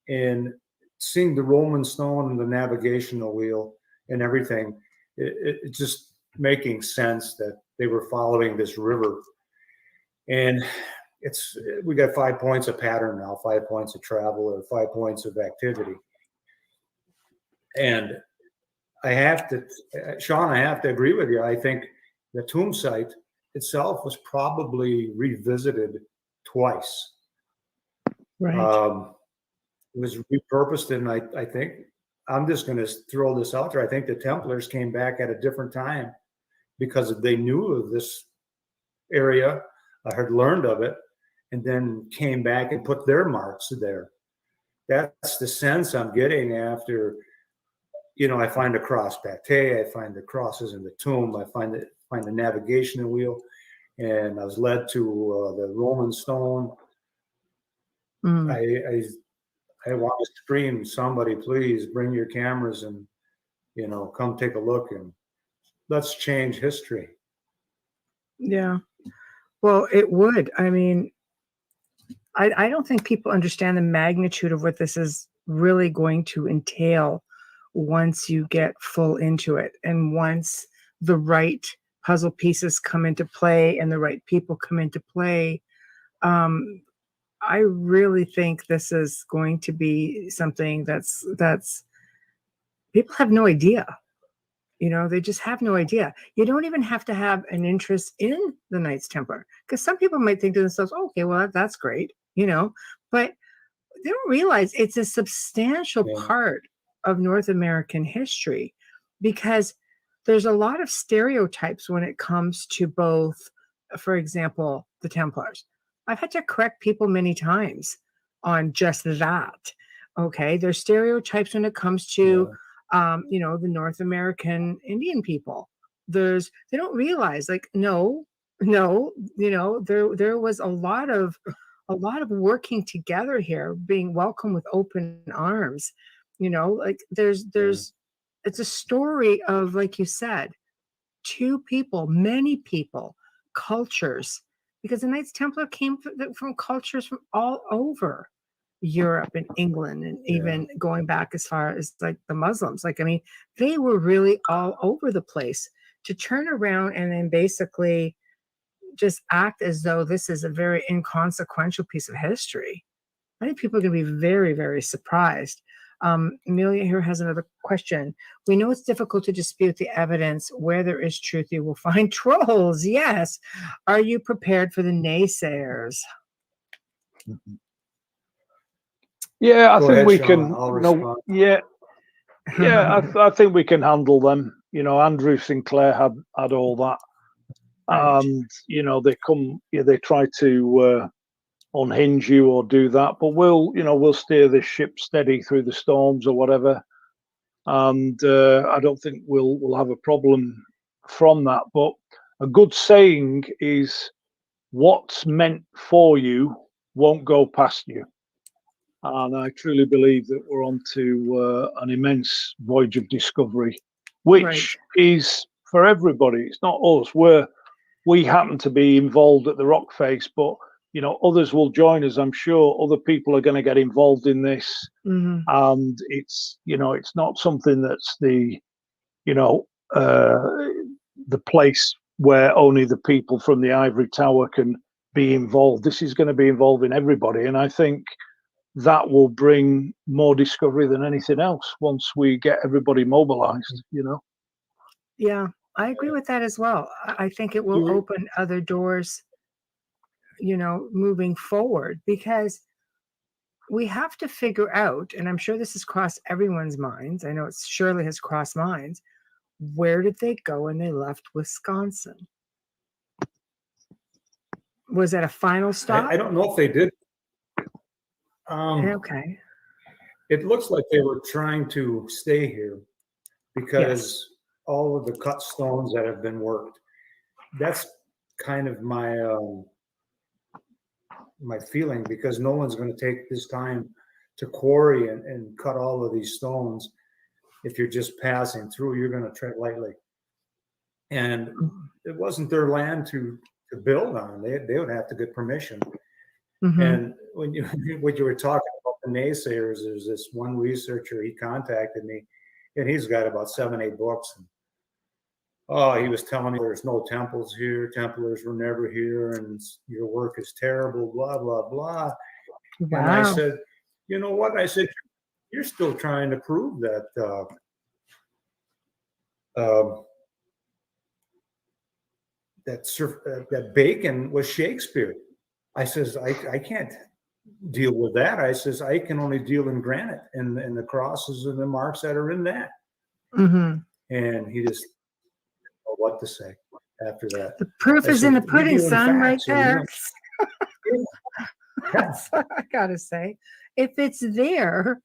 and seeing the Roman stone and the navigational wheel and everything, it just making sense that they were following this river. And we got 5 points of pattern now, 5 points of travel, or 5 points of activity. And Shawn, I have to agree with you. I think the tomb site itself was probably revisited twice. Right. It was repurposed, and I think, I'm just going to throw this out there, I think the Templars came back at a different time because they knew of this area, I had learned of it, and then came back and put their marks there. That's the sense I'm getting after, I find the cross pate, I find the crosses in the tomb, I find the navigation wheel, and I was led to the Roman stone. I want to scream, somebody please bring your cameras and, come take a look and let's change history. Yeah. Well, it would. I mean, I don't think people understand the magnitude of what this is really going to entail once you get full into it, and once the right puzzle pieces come into play and the right people come into play. I really think this is going to be something that's people have no idea. They just have no idea. You don't even have to have an interest in the Knights Templar, because some people might think to themselves, oh, okay, well, that's great, but they don't realize it's a substantial part of North American history, because there's a lot of stereotypes when it comes to both, for example, the Templars. I've had to correct people many times on just that. Okay, there's stereotypes when it comes to the North American Indian people. They don't realize, like, no, there was a lot of working together here, being welcomed with open arms. Like there's it's a story of, like you said, two people, many people, cultures, because the Knights Templar came from cultures from all over Europe and England, and even going back as far as like the Muslims. Like, I mean, they were really all over the place. To turn around and then basically just act as though this is a very inconsequential piece of history, I think people are going to be very, very surprised. Amelia here has another question. We know it's difficult to dispute the evidence. Where there is truth, you will find trolls. Yes. Are you prepared for the naysayers? Yeah, I think we can. I think we can handle them. Andrew Sinclair had all that, and they try to unhinge you or do that, but we'll steer this ship steady through the storms or whatever, and I don't think we'll have a problem from that. But a good saying is, what's meant for you won't go past you. And I truly believe that we're on to an immense voyage of discovery, which is for everybody. It's not us. We happen to be involved at the rock face, but others will join us. I'm sure other people are going to get involved in this, and it's not something that's the place where only the people from the ivory tower can be involved. This is going to be involving everybody, and I think that will bring more discovery than anything else once we get everybody mobilized. Yeah, I agree with that as well. I think it will open other doors, moving forward, because we have to figure out, and I'm sure this has crossed everyone's minds, I know it surely has crossed minds, where did they go when they left Wisconsin? Was that a final stop? I don't know if they did. Okay. it looks like they were trying to stay here because all of the cut stones that have been worked. That's kind of my feeling, because no one's going to take this time to quarry and cut all of these stones. If you're just passing through, you're going to tread lightly. And it wasn't their land to build on. They would have to get permission. Mm-hmm. And when you were talking about the naysayers, there's this one researcher, he contacted me, and he's got about 7-8 books. And, he was telling me there's no temples here. Templars were never here, and your work is terrible, blah, blah, blah. Wow. And I said, you know what? I said, you're still trying to prove that that Bacon was Shakespeare. I says, I can't deal with that. I says, I can only deal in granite and the crosses and the marks that are in that. Mm-hmm. And he just didn't know what to say after that. The proof is in the pudding, son, right there. That's what I gotta say. If it's there,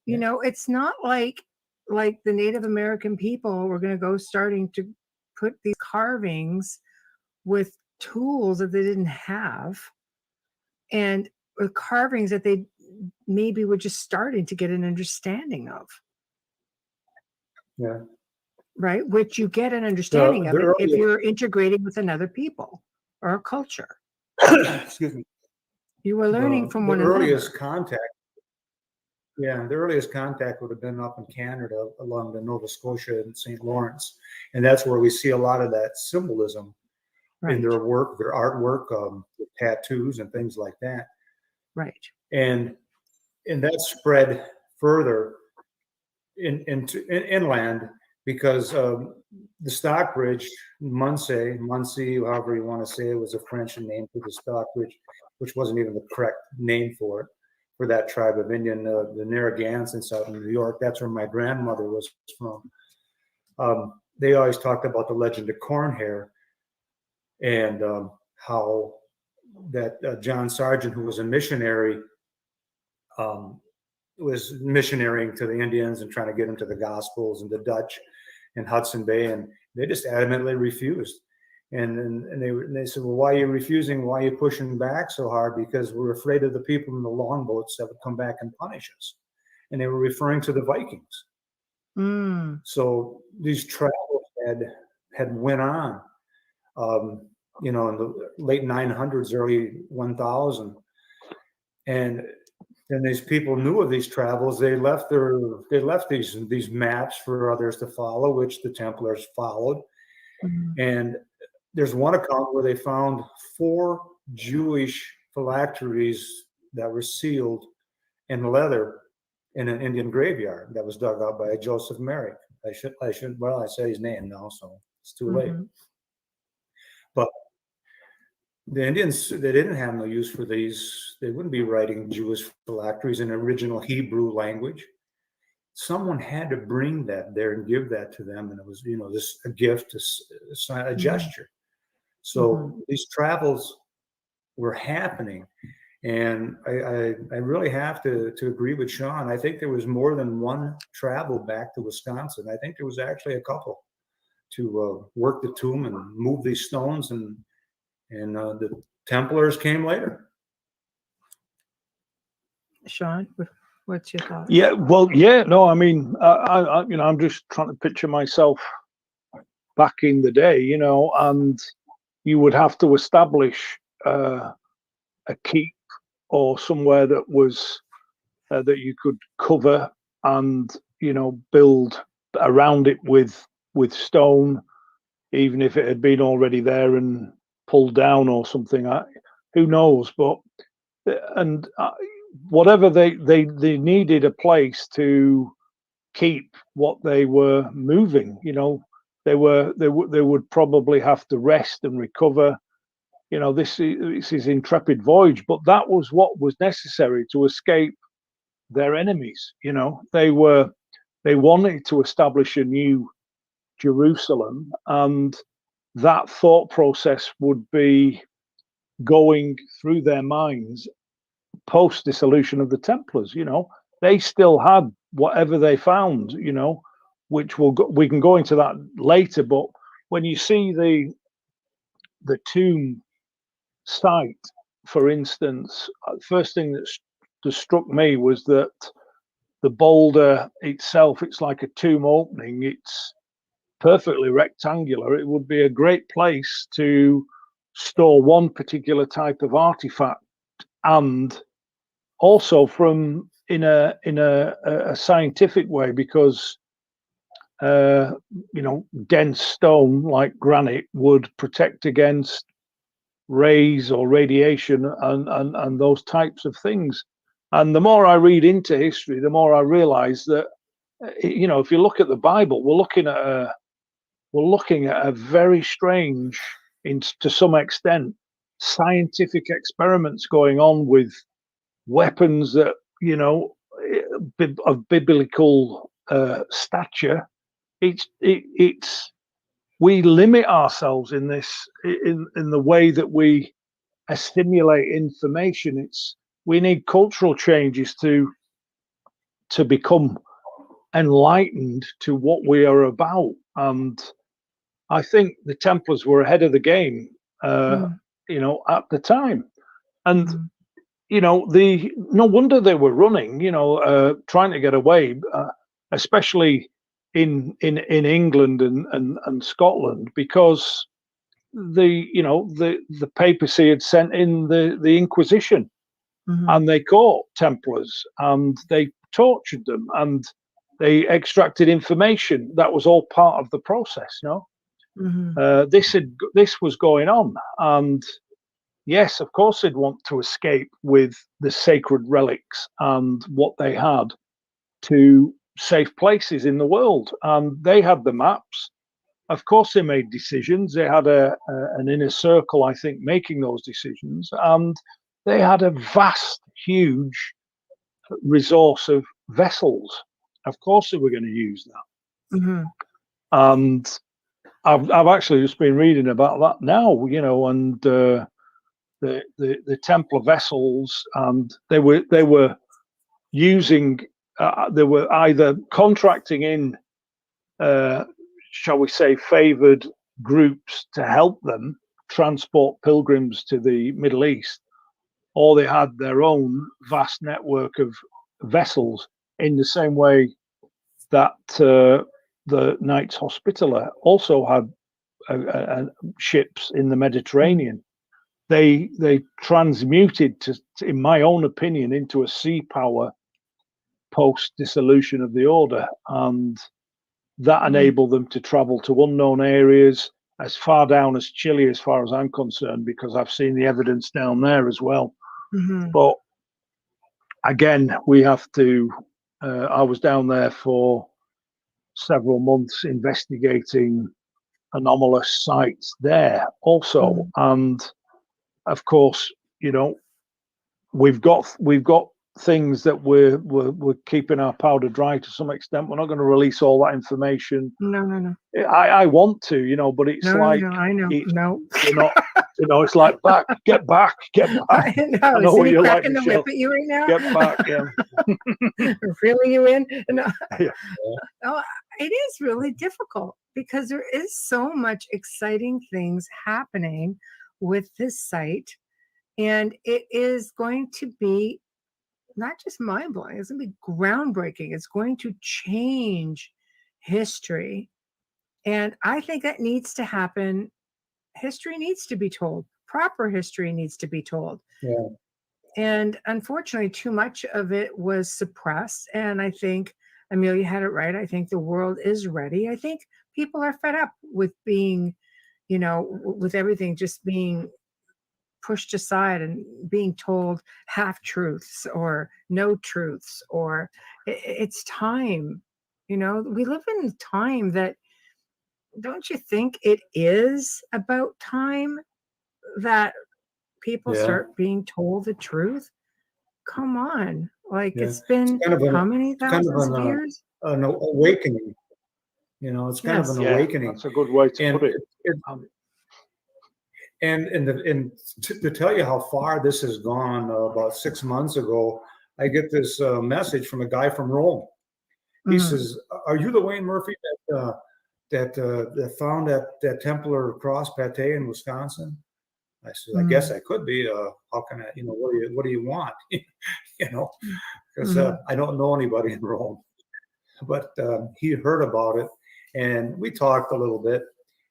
you know, it's not like the Native American people were going to go starting to put these carvings with tools that they didn't have, and carvings that they maybe were just starting to get an understanding of. Yeah. Right? Which you get an understanding of it if you're integrating with another people or a culture. Excuse me. You were learning from one another. The earliest contact would have been up in Canada along the Nova Scotia and St. Lawrence. And that's where we see a lot of that symbolism in their work, their artwork, tattoos and things like that. Right. And that spread further into inland, because the Stockbridge, Munsey, however you want to say it, was a French name for the Stockbridge, which wasn't even the correct name for it, for that tribe of Indian, the Narragansetts out in New York. That's where my grandmother was from. They always talked about the legend of Cornhair, and how that John Sargent, who was a missionary, was missionarying to the Indians and trying to get them to the Gospels and the Dutch in Hudson Bay, and they just adamantly refused. And they said, well, why are you refusing? Why are you pushing back so hard? Because we're afraid of the people in the longboats that would come back and punish us. And they were referring to the Vikings. Mm. So these travels had went on, in the late 900s, early 1000. And then these people knew of these travels. They left these maps for others to follow, which the Templars followed. Mm-hmm. And there's one account where they found 4 Jewish phylacteries that were sealed in leather in an Indian graveyard that was dug out by Joseph Merrick. I said his name now, so it's too late. But the Indians, they didn't have no use for these. They wouldn't be writing Jewish phylacteries in original Hebrew language. Someone had to bring that there and give that to them, and it was, this a gift, a gesture. So these travels were happening, and I really have to agree with Shawn. I think there was more than one travel back to Wisconsin. I think there was actually a couple to work the tomb and move these stones, and the Templars came later. Shawn, what's your thought? Yeah, well, yeah, no, I mean, I'm just trying to picture myself back in the day, and you would have to establish a keep or somewhere that was that you could cover and build around it with stone, even if it had been already there and pulled down or something. Who knows? But whatever they needed a place to keep what they were moving. They would probably have to rest and recover. This is intrepid voyage, but that was what was necessary to escape their enemies. They wanted to establish a new Jerusalem, and that thought process would be going through their minds post dissolution of the Templars. they still had whatever they found, which we can go into that later. But when you see the tomb site, for instance, first thing that struck me was that the boulder itself, it's like a tomb opening. It's perfectly rectangular. It would be a great place to store one particular type of artifact, and also from in a scientific way, because dense stone like granite would protect against rays or radiation and those types of things. And the more I read into history, the more I realize that if you look at the Bible, we're looking at a very strange, to some extent, scientific experiments going on with weapons that of biblical stature. It's we limit ourselves in this in the way that we assimilate information. We need cultural changes to become enlightened to what we are about. And I think the Templars were ahead of the game, at the time. And no wonder they were running, trying to get away, especially in England and Scotland, because the papacy had sent in the Inquisition, and they caught Templars and they tortured them and they extracted information. That was all part of the process. This was going on, and yes, of course they'd want to escape with the sacred relics and what they had to safe places in the world. And they had the maps. Of course they made decisions. They had an inner circle, I think, making those decisions. And they had a vast, huge resource of vessels. Of course they were going to use that. And I've actually just been reading about that now, and the Templar vessels, and they were using, they were either contracting in, shall we say, favored groups to help them transport pilgrims to the Middle East, or they had their own vast network of vessels, in the same way that the Knights Hospitaller also had ships in the Mediterranean. They transmuted in my own opinion, into a sea power post dissolution of the order, and that enabled them to travel to unknown areas as far down as Chile, as far as I'm concerned, because I've seen the evidence down there as well. But again, we have to. I was down there for several months investigating anomalous sites there also, and of course, we've got things that we're keeping our powder dry to some extent. We're not going to release all that information. No. I want to, but it's like, I know. You're not, it's like get back. I know what you're like, the whip at you right now. Get back, yeah. Reeling you in. No. Yeah. Oh, it is really difficult because there is so much exciting things happening with this site, and it is going to be not just mind-blowing, it's going to be groundbreaking. It's going to change history, and I think that needs to happen. History needs to be told. Proper history needs to be told. Yeah. And unfortunately, too much of it was suppressed, and I think Amelia had it right. I think the world is ready. I think people are fed up with being, with everything just being pushed aside and being told half truths or no truths, or it's time. We live in a time that, don't you think it is about time that people start being told the truth? Come on. It's been how many thousands of years? An awakening. It's kind of an awakening. That's a good way to put it. And to tell you how far this has gone, about 6 months ago, I get this message from a guy from Rome. He says, "Are you the Wayne Murphy that found that Templar cross pate in Wisconsin?" I said, "I guess I could be. How can I? What do you want? Because I don't know anybody in Rome." But he heard about it, and we talked a little bit,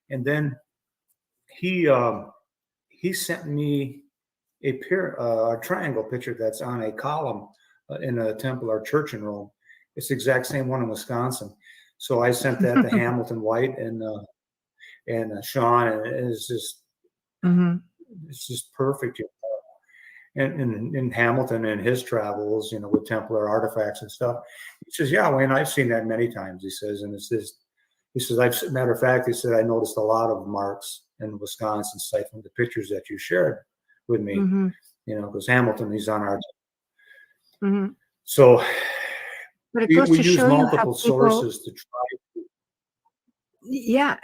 and then he sent me a triangle picture that's on a column in a Templar church in Rome. It's the exact same one in Wisconsin. So I sent that to Hamilton White and Shawn, and it's just perfect. And in Hamilton and his travels, with Templar artifacts and stuff, he says, "Yeah, Wayne, I've seen that many times." He says, and he says, matter of fact, he said, "I noticed a lot of marks in Wisconsin site from the pictures that you shared with me, because Hamilton, he's on our team." So but it we goes to use show multiple you how sources to try. Yeah,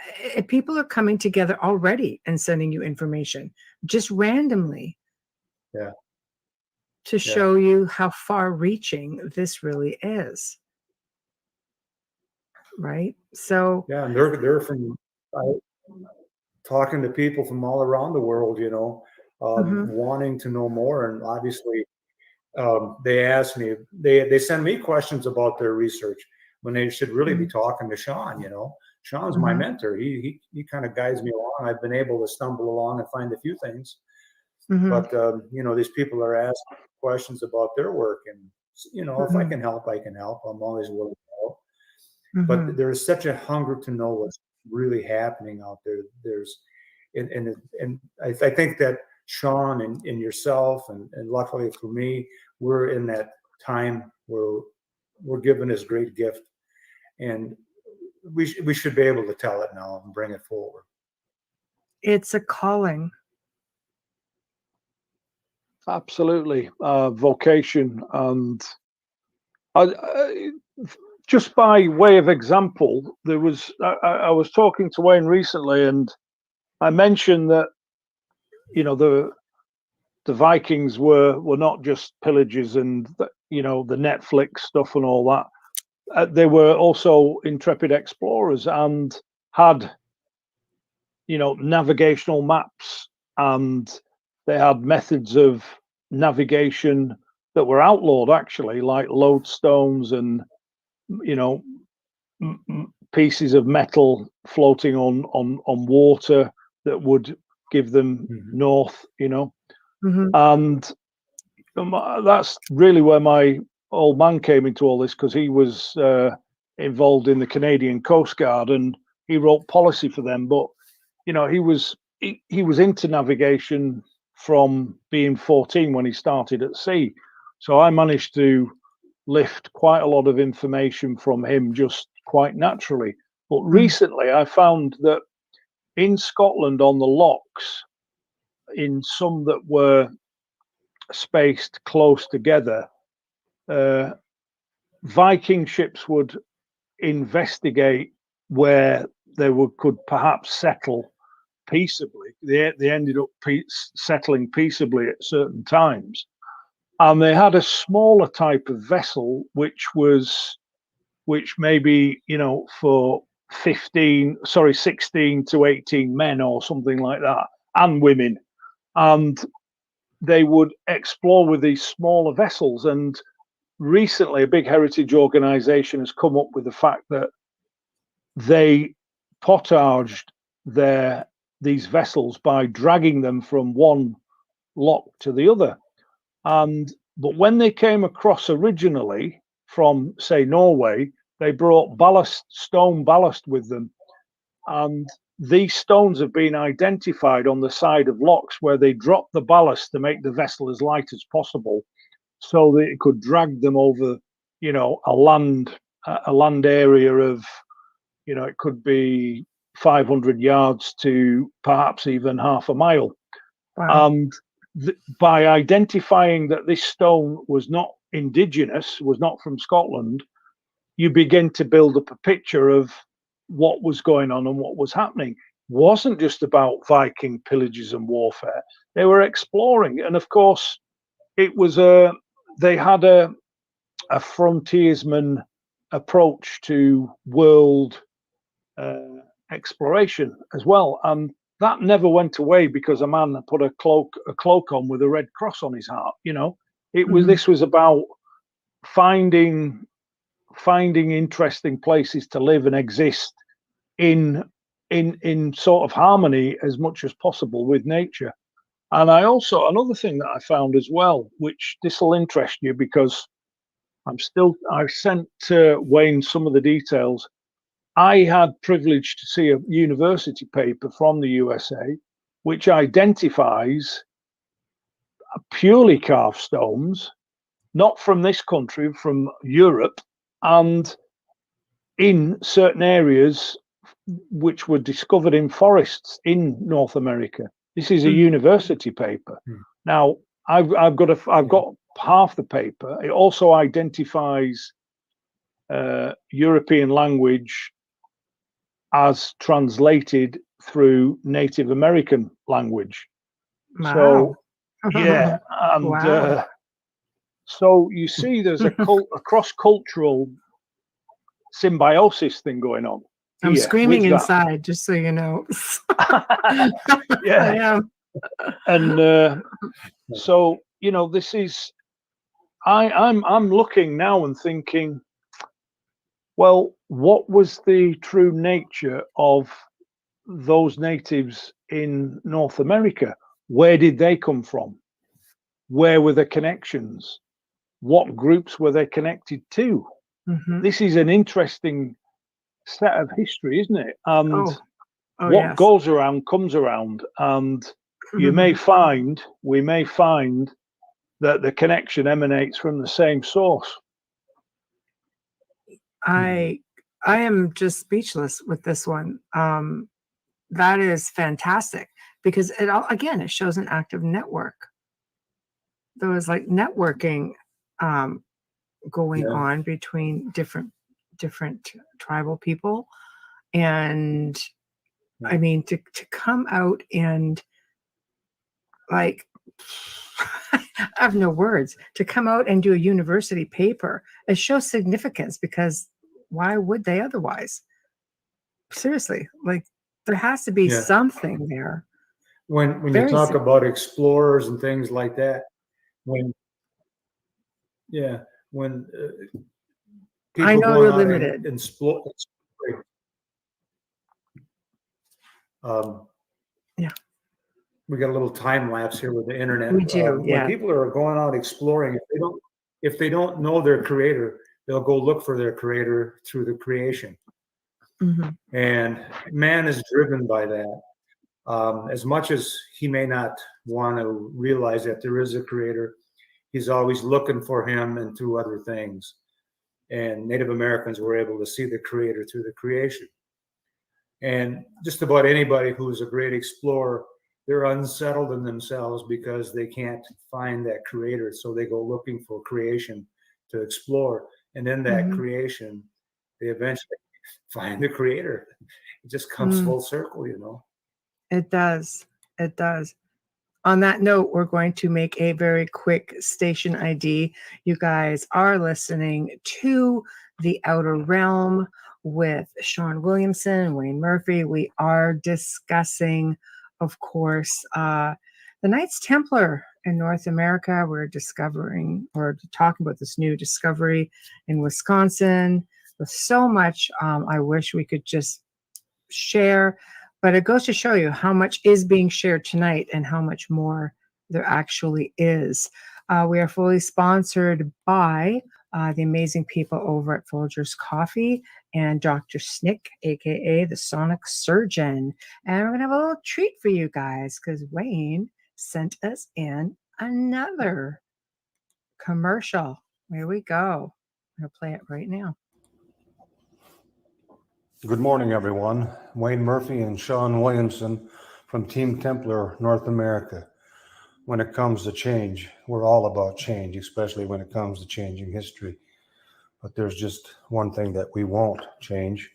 people are coming together already and sending you information just randomly. Yeah. To show you how far-reaching this really is, right? So yeah, and they're from talking to people from all around the world, wanting to know more, and obviously they ask me, they send me questions about their research when they should really be talking to Shawn. Shawn's my mentor. He kind of guides me along. I've been able to stumble along and find a few things. But these people are asking questions about their work, and if I can help, I can help. I'm always willing to help. But there is such a hunger to know what's really happening out there. And I think that Shawn and yourself and luckily for me, we're in that time where we're given this great gift, and we should be able to tell it now and bring it forward. It's a calling. Absolutely, vocation, and just by way of example, I was talking to Wayne recently, and I mentioned that the Vikings were not just pillagers and the Netflix stuff and all that. They were also intrepid explorers and had navigational maps, and they had methods of navigation that were outlawed, actually, like lodestones and pieces of metal floating on water that would give them north, and that's really where my old man came into all this, because he was involved in the Canadian Coast Guard and he wrote policy for them. But he was into navigation from being 14 when he started at sea. So I managed to lift quite a lot of information from him just quite naturally. But recently I found that in Scotland, on the locks, in some that were spaced close together, Viking ships would investigate where they could perhaps settle peaceably. They ended up settling peaceably at certain times, and they had a smaller type of vessel which maybe for 16 to 18 men or something like that, and women, and they would explore with these smaller vessels. And recently a big heritage organization has come up with the fact that they portaged these vessels by dragging them from one lock to the other. But when they came across originally from, say, Norway, they brought stone ballast with them, and these stones have been identified on the side of locks where they dropped the ballast to make the vessel as light as possible, so that it could drag them over, a land area of, it could be 500 yards to perhaps even half a mile. Wow. And by identifying that this stone was not indigenous, was not from Scotland, you begin to build up a picture of what was going on and what was happening. It wasn't just about Viking pillages and warfare. They were exploring. And of course, it was they had a frontiersman approach to world exploration as well, and that never went away because a man put a cloak on with a red cross on his heart. It was this was about finding interesting places to live and exist in sort of harmony as much as possible with nature. And another thing that I found as well, which this will interest you because I sent Wayne some of the details. I had privilege to see a university paper from the USA, which identifies purely carved stones, not from this country, from Europe, and in certain areas which were discovered in forests in North America. This is a university paper. Now, I've got half the paper. It also identifies European language as translated through Native American language. Wow. So, yeah, and Wow. so you see there's a cross-cultural symbiosis thing going on. I'm screaming inside, just so you know. Yeah. I am. And so, this is, I'm looking now and thinking, well, what was the true nature of those natives in North America? Where did they come from? Where were the connections? What groups were they connected to? This is an interesting set of history, isn't it? And what goes around comes around. And we may find that the connection emanates from the same source. I am just speechless with this one. That is fantastic because it shows an active network. There was like networking going on between different tribal people, and I mean to come out and like I have no words to come out and do a university paper. It shows significance because why would they otherwise? Seriously, like there has to be something there. When you talk about explorers and things like that, when people I know they're limited. We got a little time lapse here with the internet. We do, when people are going out exploring, if they don't know their creator, they'll go look for their creator through the creation. And man is driven by that. As much as he may not want to realize that there is a creator, he's always looking for him and through other things. And Native Americans were able to see the creator through the creation. And just about anybody who's a great explorer, they're unsettled in themselves because they can't find that creator. So they go looking for creation to explore. And in that creation, they eventually find the creator. It just comes full circle, It does. It does. On that note, we're going to make a very quick station ID. You guys are listening to The Outer Realm with Shawn Williamson and Wayne Murphy. We are discussing, of course, the Knights Templar in North America. We're discovering or talking about this new discovery in Wisconsin. With so much, I wish we could just share. But it goes to show you how much is being shared tonight and how much more there actually is. We are fully sponsored by the amazing people over at Folgers Coffee and Dr. Snick, a.k.a. the Sonic Surgeon. And we're going to have a little treat for you guys because Wayne sent us in another commercial. Here we go. I'm going to play it right now. Good morning, everyone. Wayne Murphy and Shawn Williamson from Team Templar North America. When it comes to change, we're all about change, especially when it comes to changing history. But there's just one thing that we won't change,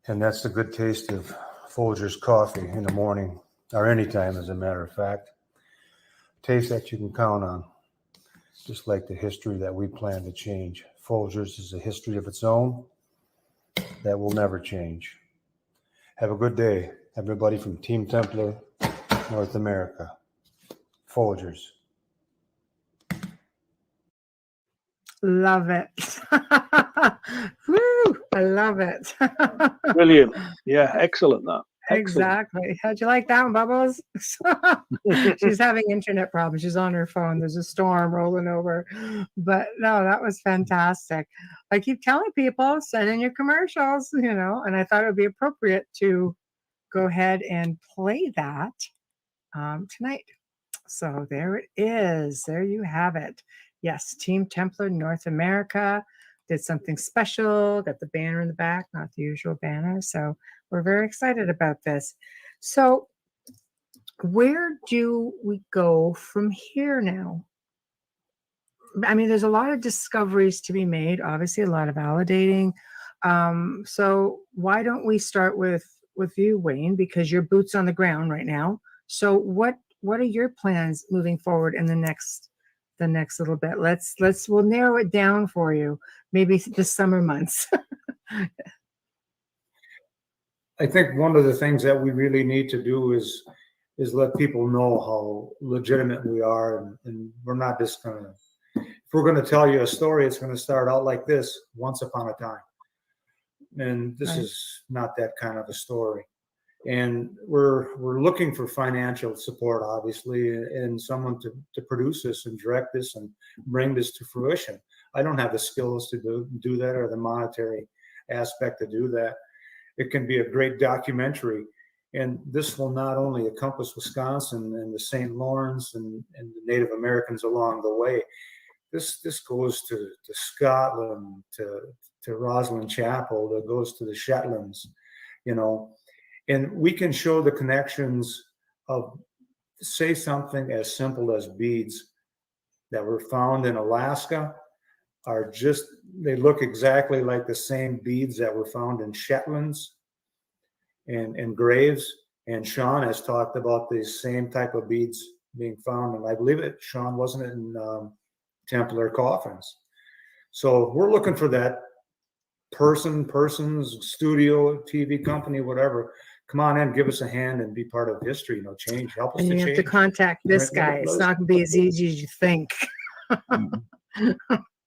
and that's the good taste of Folgers coffee in the morning, or anytime, as a matter of fact. Taste that you can count on. just like the history that we plan to change. Folgers is a history of its own that will never change. Have a good day, everybody from Team Templar, North America. Folgers. Love it. Woo, I love it. Brilliant. Yeah, excellent that. Excellent. Exactly. How'd you like that one, Bubbles? She's having internet problems. She's on her phone. There's a storm rolling over. But no, that was fantastic. I keep telling people, send in your commercials, and I thought it would be appropriate to go ahead and play that tonight. So there it is. There you have it. Yes, Team Templar North America did something special, got the banner in the back, not the usual banner. So we're very excited about this. So where do we go from here now? I mean, there's a lot of discoveries to be made, obviously a lot of validating. So why don't we start with you, Wayne, because you're boots on the ground right now. So what are your plans moving forward in the next little bit? We'll narrow it down for you, maybe the summer months. I think one of the things that we really need to do is let people know how legitimate we are, and we're not just gonna, if we're gonna tell you a story, it's gonna start out like this: once upon a time. And this Right. is not that kind of a story. And we're looking for financial support, obviously, and someone to produce this and direct this and bring this to fruition. I don't have the skills to do that, or the monetary aspect to do that. It can be a great documentary, and this will not only encompass Wisconsin and the St. Lawrence and the Native Americans along the way. This goes to Scotland, to Roslyn Chapel, that goes to the Shetlands, and we can show the connections of, say, something as simple as beads that were found in Alaska they look exactly like the same beads that were found in Shetlands and graves. And Shawn has talked about these same type of beads being found, and I believe Shawn, wasn't it in Templar coffins? So we're looking for that persons, studio, TV company, whatever. Come on in, give us a hand, and be part of history. Change, help us And to you change. have to contact this guy. It's not going to be as easy as you think.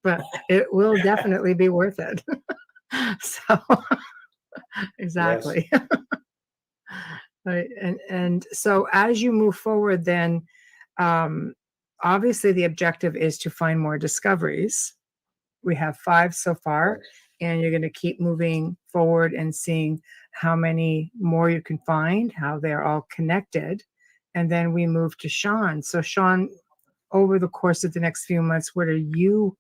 But it will definitely be worth it. So exactly. Yes. Right. And so as you move forward, then obviously the objective is to find more discoveries. We have 5 so far, and you're going to keep moving forward and seeing how many more you can find, how they're all connected. And then we move to Shawn. So Shawn, over the course of the next few months, what are you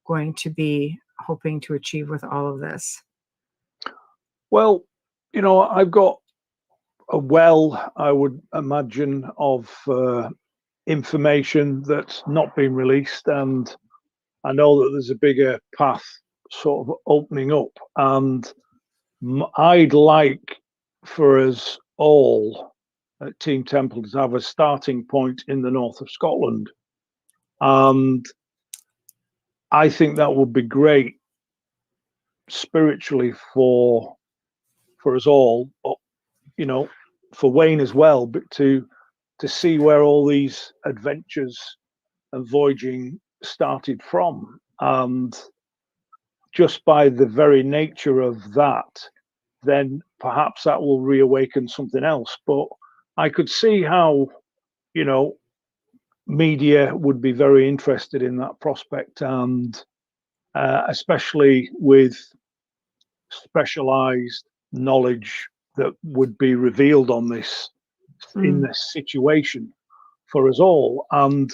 going to be hoping to achieve with all of this? Well, I've got a well, I would imagine, of information that's not been released, and I know that there's a bigger path sort of opening up, and I'd like for us all at Team Templar to have a starting point in the north of Scotland, and I think that would be great spiritually for us all, for Wayne as well, but to see where all these adventures and voyaging started from. And just by the very nature of that, then perhaps that will reawaken something else. But I could see how, media would be very interested in that prospect, and especially with specialized knowledge that would be revealed on this in this situation for us all. And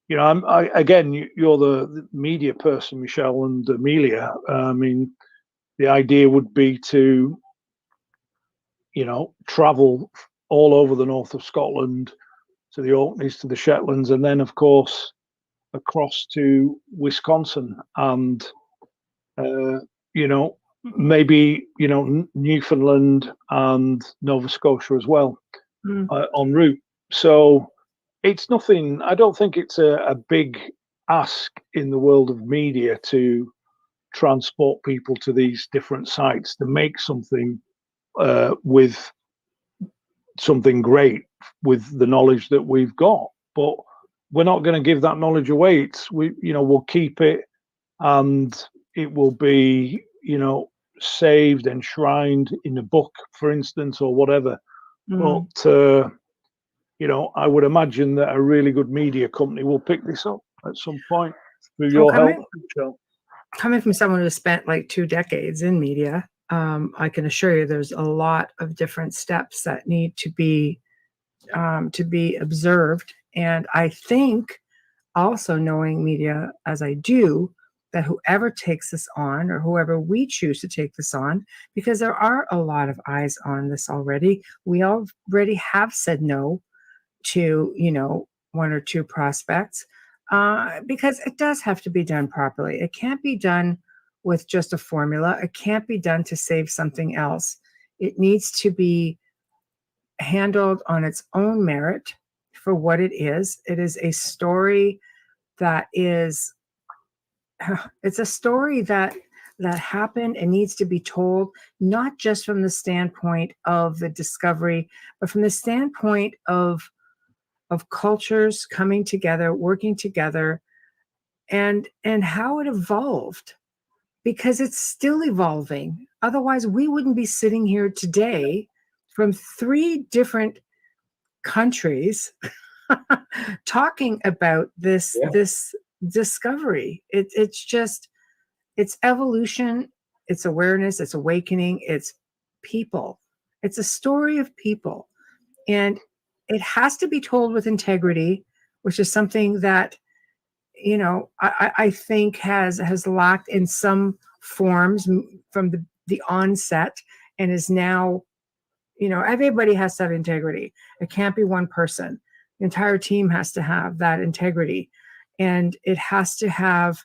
you're the media person, Michelle and Amelia. I mean, the idea would be to travel all over the north of Scotland, to the Orkneys, to the Shetlands, and then of course across to Wisconsin, and maybe Newfoundland and Nova Scotia as well, en route. So it's nothing. I don't think it's a big ask in the world of media to transport people to these different sites to make something with something great with the knowledge that we've got, but we're not going to give that knowledge away. We'll keep it, and it will be, saved, enshrined in a book, for instance, or whatever. Mm. But I would imagine that a really good media company will pick this up at some point through your help, Michelle. Coming from someone who spent like 2 decades in media, I can assure you there's a lot of different steps that need to be observed. And I think also, knowing media as I do, that whoever takes this on, or whoever we choose to take this on, because there are a lot of eyes on this already. We already have said no to, 1 or 2 prospects, because it does have to be done properly. It can't be done with just a formula. It can't be done to save something else. It needs to be handled on its own merit for what it is. It is a story that it's a story that happened and needs to be told, not just from the standpoint of the discovery, but from the standpoint of cultures coming together, working together, and how it evolved, because it's still evolving. Otherwise, we wouldn't be sitting here today from 3 different countries talking about this discovery. It's evolution, it's awareness, it's awakening, it's people. It's a story of people, and it has to be told with integrity, which is something that I think has lacked in some forms from the onset, and is now, everybody has to have integrity. It can't be one person. The entire team has to have that integrity, and it has to have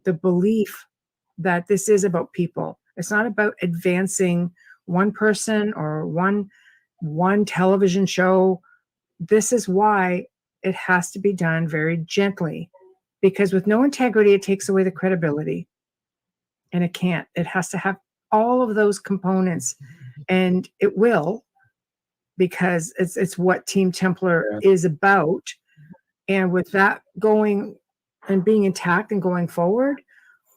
the belief that this is about people. It's not about advancing one person or one television show. This is why it has to be done very gently, because with no integrity, it takes away the credibility, and it can't. It has to have all of those components, and it will, because it's what Team Templar is about. And with that going and being intact and going forward,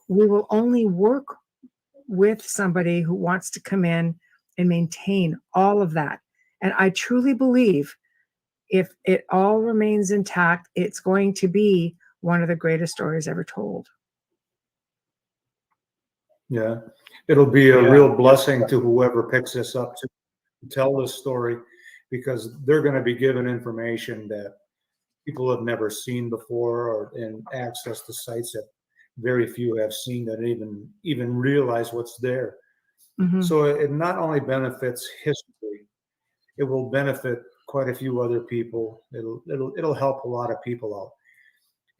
we will only work with somebody who wants to come in and maintain all of that. And I truly believe if it all remains intact, it's going to be one of the greatest stories ever told. Yeah, it'll be a real blessing to whoever picks this up to tell this story, because they're going to be given information that people have never seen before, and access to sites that very few have seen, that even realize what's there. Mm-hmm. So it not only benefits history, it will benefit quite a few other people. It'll help a lot of people out,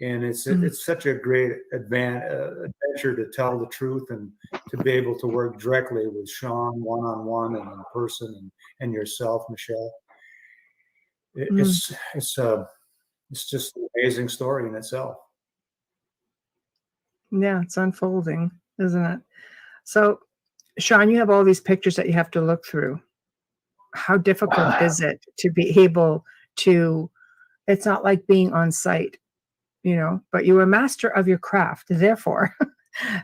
and it's such a great adventure to tell the truth and to be able to work directly with Shawn one-on-one and in person, and yourself, Michelle. It's just an amazing story in itself. Yeah, it's unfolding, isn't it? So, Shawn, you have all these pictures that you have to look through. How difficult is it to be able to? It's not like being on site, but you're a master of your craft. Therefore,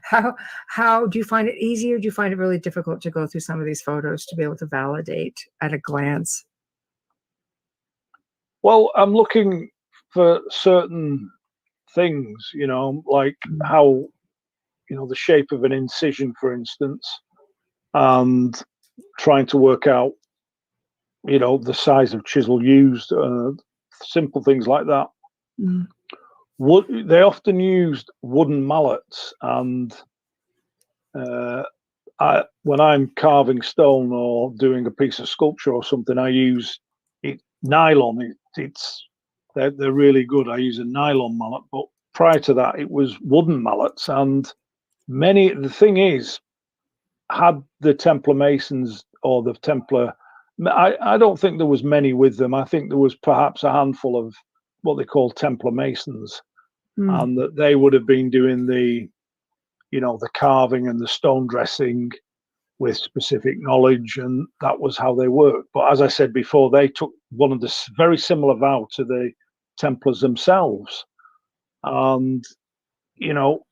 how do you find it easier? Do you find it really difficult to go through some of these photos to be able to validate at a glance? Well, I'm looking for certain things, like how, the shape of an incision, for instance, and trying to work out, the size of chisel used, simple things like that. Mm. They often used wooden mallets, and when I'm carving stone or doing a piece of sculpture or something, I use nylon. They're really good. I use a nylon mallet, but prior to that, it was wooden mallets. And the thing is, had the Templar Masons or the Templar, I don't think there was many with them. I think there was perhaps a handful of what they call Templar Masons. and that they would have been doing the carving and the stone dressing with specific knowledge, and that was how they worked. But as I said before, they took one of the very similar vow to the Templars themselves, and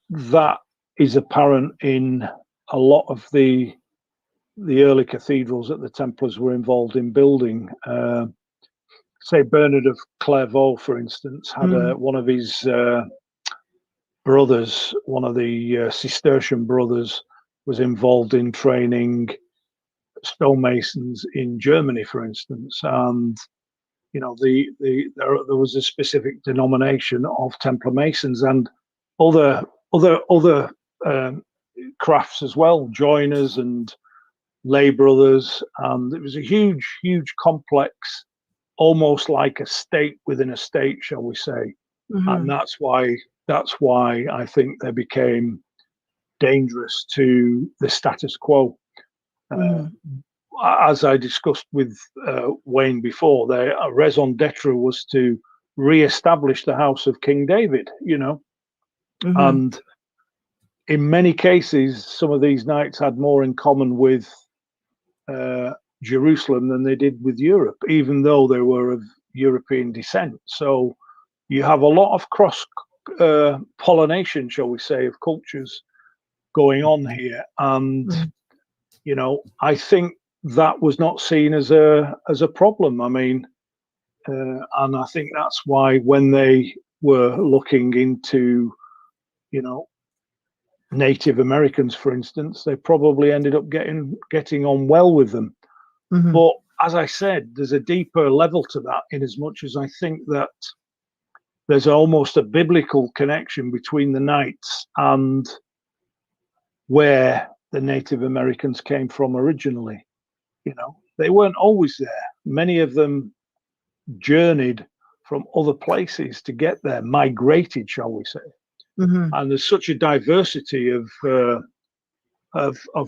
that is apparent in a lot of the early cathedrals that the Templars were involved in building. Say Bernard of Clairvaux, for instance, had one of his brothers, one of the Cistercian brothers, was involved in training stonemasons in Germany, for instance, and there was a specific denomination of Templar Masons and other crafts as well, joiners and lay brothers, and it was a huge complex, almost like a state within a state, shall we say. And that's why I think they became dangerous to the status quo. As I discussed with Wayne before, their raison d'etre was to re-establish the house of King David, and in many cases, some of these knights had more in common with Jerusalem than they did with Europe, even though they were of European descent. So you have a lot of cross pollination, shall we say, of cultures going on here, and I think that was not seen as a problem. I mean, and I think that's why when they were looking into Native Americans, for instance, they probably ended up getting on well with them. But as I said, there's a deeper level to that, in as much as I think that there's almost a biblical connection between the knights and where the Native Americans came from originally. They weren't always there. Many of them journeyed from other places to get there, migrated, shall we say. And there's such a diversity of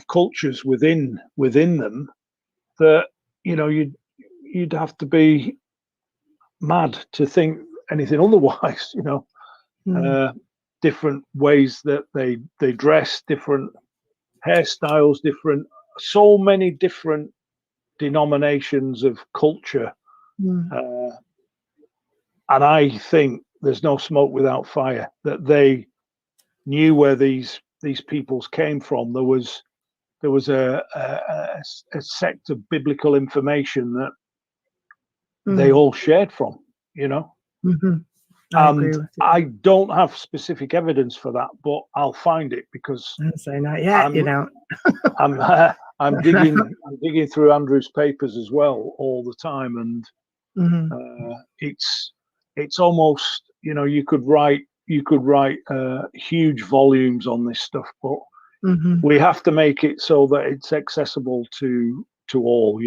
cultures within them that you'd have to be mad to think anything otherwise. Different ways that they dress, different hairstyles, so many different denominations of culture, and I think there's no smoke without fire, that they knew where these peoples came from. There was a sect of biblical information that they all shared from, I don't have specific evidence for that, but I'll find it, because not yet, I'm digging through Andrew's papers as well all the time, and it's almost, you could write huge volumes on this stuff, but we have to make it so that it's accessible to all.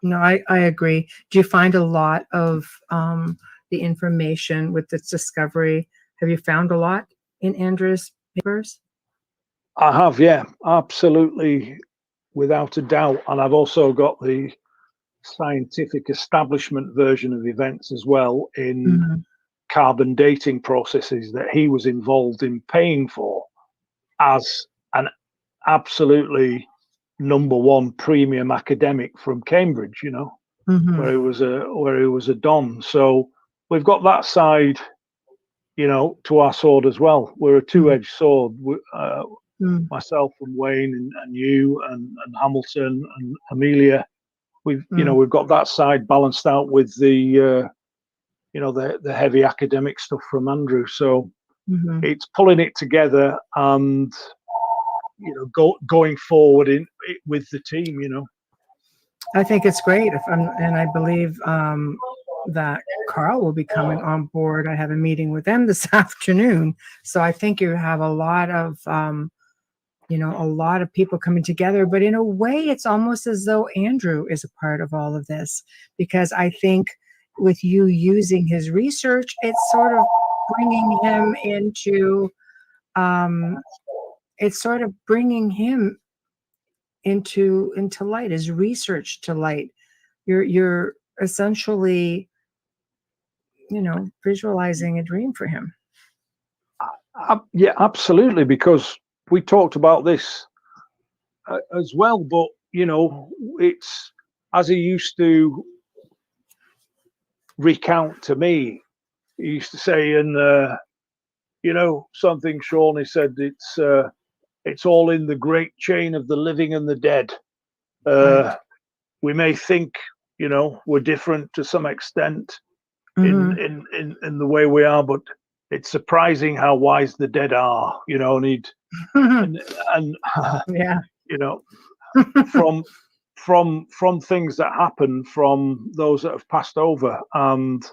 No, I agree. Do you find a lot of the information with this discovery? Have you found a lot in Andrew's papers? I have, yeah, absolutely, without a doubt. And I've also got the scientific establishment version of events as well, in carbon dating processes that he was involved in paying for as an absolutely #1 premium academic from Cambridge, where he was a don. So we've got that side, to our sword as well. We're a two-edged sword. Myself and Wayne and you and Hamilton and Amelia, we've got that side balanced out with the the heavy academic stuff from Andrew. So it's pulling it together and going forward with the team. I think it's great, and I believe that Carl will be coming on board. I have a meeting with them this afternoon, so I think you have a lot of a lot of people coming together. But in a way, it's almost as though Andrew is a part of all of this, because I think with you using his research, it's sort of bringing him into into light, his research to light. You're essentially visualizing a dream for him. Yeah, absolutely, because we talked about this as well. But it's as he used to recount to me. He used to say, and something. Shawn, he said, it's all in the great chain of the living and the dead. Right. We may think, we're different to some extent Mhm. in the way we are, but it's surprising how wise the dead are. And Yeah. from things that happen from those that have passed over, and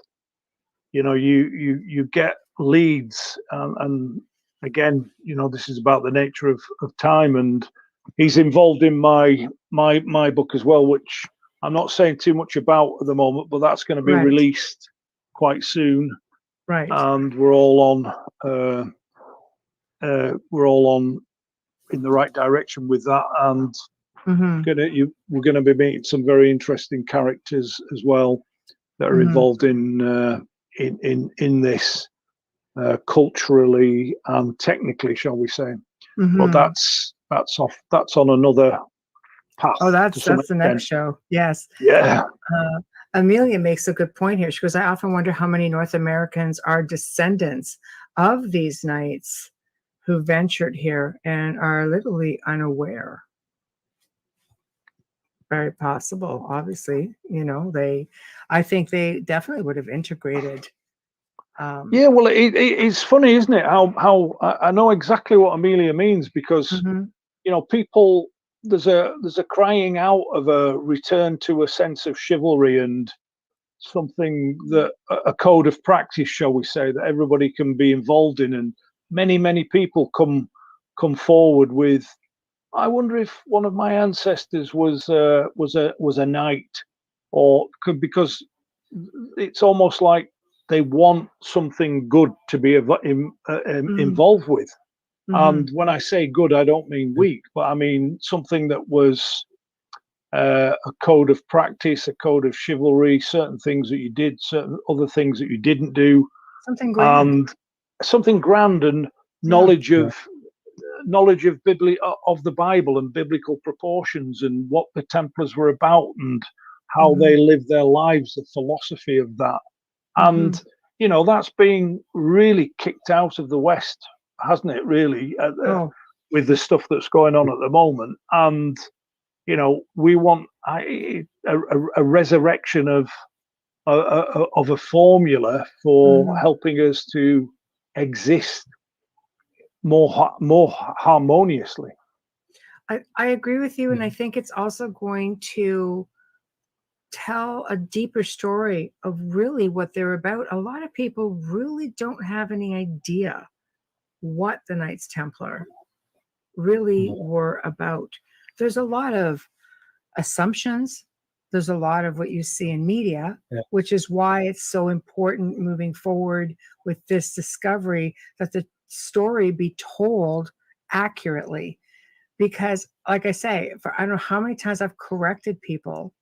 you get leads, and again, this is about the nature of time, and he's involved in my book as well, which I'm not saying too much about at the moment, but that's going to be Right. released quite soon, Right. and we're all on in the right direction with that, and Mhm. we're going to be meeting some very interesting characters as well that are Mhm. involved in this culturally and technically, shall we say? But Mhm. that's on another path. Oh, to that's some the next extent. show. Yes. Yeah. Amelia makes a good point here. She goes, I often wonder how many North Americans are descendants of these knights who ventured here and are literally unaware. Very possible, obviously. I think they definitely would have integrated. Yeah, well, it's funny, isn't it? How I know exactly what Amelia means, because Mhm. people, there's a crying out of a return to a sense of chivalry and something that a code of practice, shall we say, that everybody can be involved in, and many people come forward with, I wonder if one of my ancestors was a knight, or because it's almost like they want something good to be Mhm. involved with. Mhm. And when I say good, I don't mean weak, but I mean something that was a code of practice, a code of chivalry, certain things that you did, certain other things that you didn't do, Something grand. and something grand, and Yeah. knowledge of of the Bible and biblical proportions, and what the Templars were about, and how Mhm. they lived their lives, the philosophy of that. Mhm. And that's being really kicked out of the West, hasn't it? Really, Oh, with the stuff that's going on at the moment, and we want a resurrection of a formula for mhm. helping us to exist more harmoniously. I agree with you, and I think it's also going to tell a deeper story of really what they're about. A lot of people really don't have any idea what the Knights Templar really were about. There's a lot of assumptions. There's a lot of what you see in media, Yeah. which is why it's so important moving forward with this discovery that the story be told accurately. Because, like I say, I don't know how many times I've corrected people,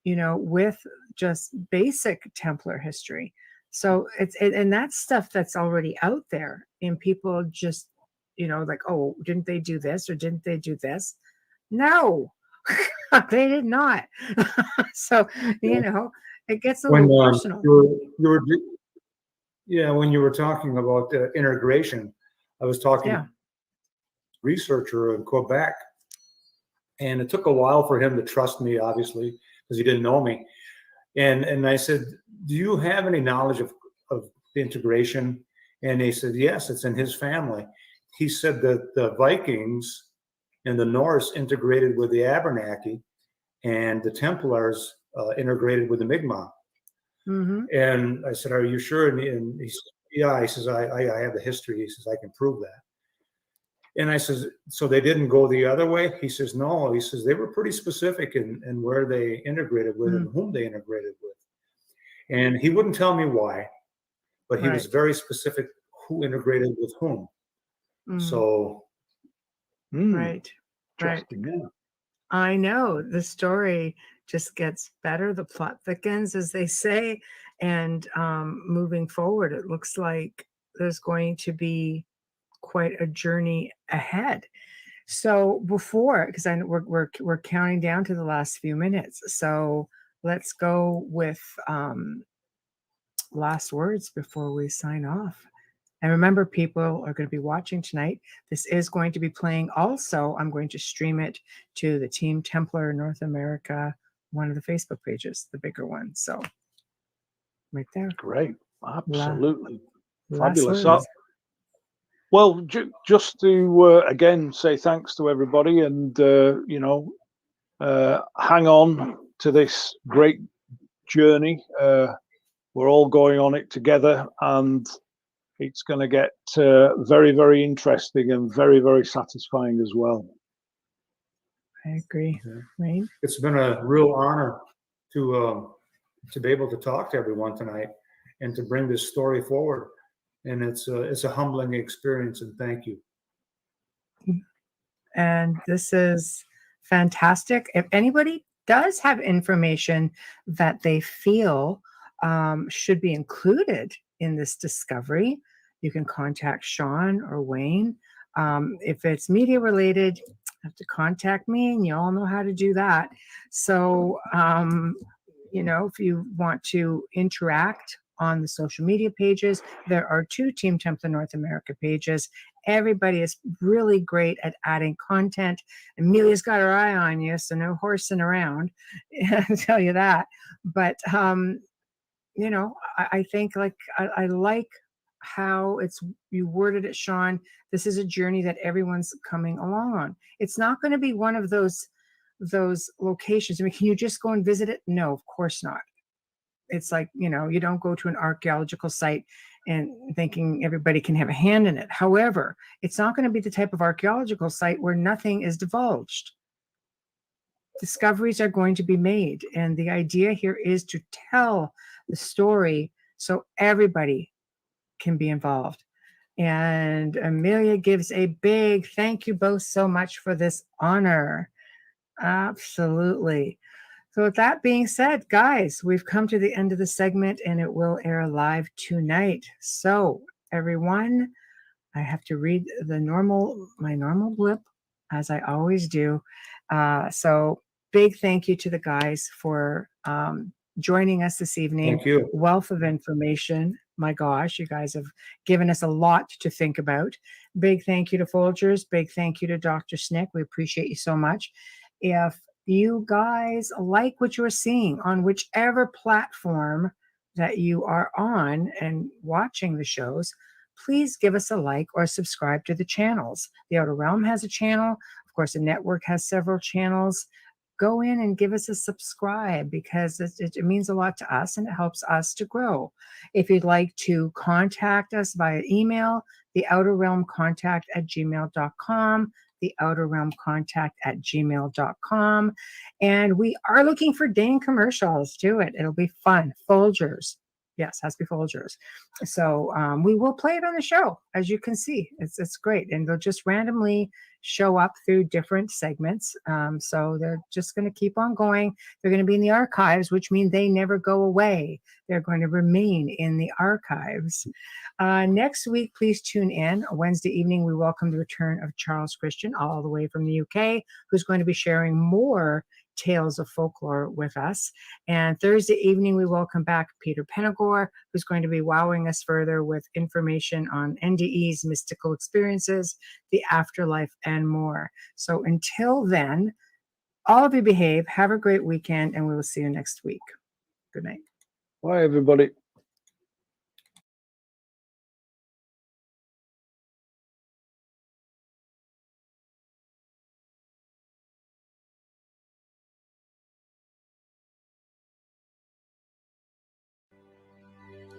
with just basic Templar history. So and that's stuff that's already out there, and people just, like, oh, didn't they do this or didn't they do this? No, they did not. So, it gets a When little personal. when you were talking about integration, I was talking to Yeah. a researcher in Quebec, and it took a while for him to trust me, obviously, because he didn't know me. And I said, do you have any knowledge of the integration? And he said, yes, it's in his family. He said that the Vikings and the Norse integrated with the Abenaki, and the Templars integrated with the Mi'kmaq. Mm-hmm. And I said, are you sure? And he said, yeah. He says, I have the history. He says, I can prove that. And I says, so they didn't go the other way? He says, no. He says, they were pretty specific in where they integrated with and whom they integrated with. And he wouldn't tell me why, but he was Right. very specific who integrated with whom. So, Right. Right. Interesting, yeah. I know the story just gets better. The plot thickens, as they say. And moving forward, it looks like there's going to be quite a journey ahead. So before, because we're counting down to the last few minutes, so let's go with last words before we sign off. And remember, people are going to be watching tonight. This is going to be playing. Also, I'm going to stream it to the Team Templar North America, one of the Facebook pages, the bigger one. So right there. Great. Absolutely. Last Fabulous. words. Well, just to again say thanks to everybody, and hang on to this great journey. We're all going on it together, and it's going to get very, very interesting and very, very satisfying as well. I agree. Right? It's been a real honor to be able to talk to everyone tonight and to bring this story forward. And it's a humbling experience, and thank you. And this is fantastic. If anybody does have information that they feel should be included in this discovery, you can contact Shawn or Wayne. If it's media related, you have to contact me, and you all know how to do that. So, if you want to interact on the social media pages, there are 2 Team Templar North America pages. Everybody is really great at adding content. Amelia's got her eye on you, so no horsing around. I'll tell you that. But, I think I like how you worded it, Shawn. This is a journey that everyone's coming along on. It's not going to be one of those locations. I mean, can you just go and visit it? No, of course not. It's like, you don't go to an archaeological site and thinking everybody can have a hand in it. However, it's not going to be the type of archaeological site where nothing is divulged. Discoveries are going to be made. And the idea here is to tell the story so everybody can be involved. And Amelia gives a big thank you both so much for this honor. Absolutely. So with that being said, guys, we've come to the end of the segment, and it will air live tonight. So everyone, I have to read my normal blip, as I always do. So big thank you to the guys for joining us this evening. Thank you. Wealth of information. My gosh, you guys have given us a lot to think about. Big thank you to Folgers. Big thank you to Dr. Snick. We appreciate you so much. If you guys like what you're seeing on whichever platform that you are on and watching the shows, please give us a like or subscribe to the channels. The Outer Realm has a channel. Of course, the network has several channels. Go in and give us a subscribe, because it means a lot to us, and it helps us to grow. If you'd like to contact us via email, theouterrealmcontact@gmail.com, theouterrealmcontact@gmail.com. And we are looking for Dane commercials. Do it. It'll be fun. Folgers. Yes, has to be Folgers. So we will play it on the show, as you can see. It's great. And they'll just randomly show up through different segments. So they're just going to keep on going. They're going to be in the archives, which means they never go away. They're going to remain in the archives. Next week, please tune in. Wednesday evening, we welcome the return of Charles Christian, all the way from the UK, who's going to be sharing more tales of folklore with us. And Thursday evening, we welcome back Peter Penagore, who's going to be wowing us further with information on NDE's mystical experiences, the afterlife, and more. So until then, all of you behave, have a great weekend, and we will see you next week. Good night. Bye, everybody.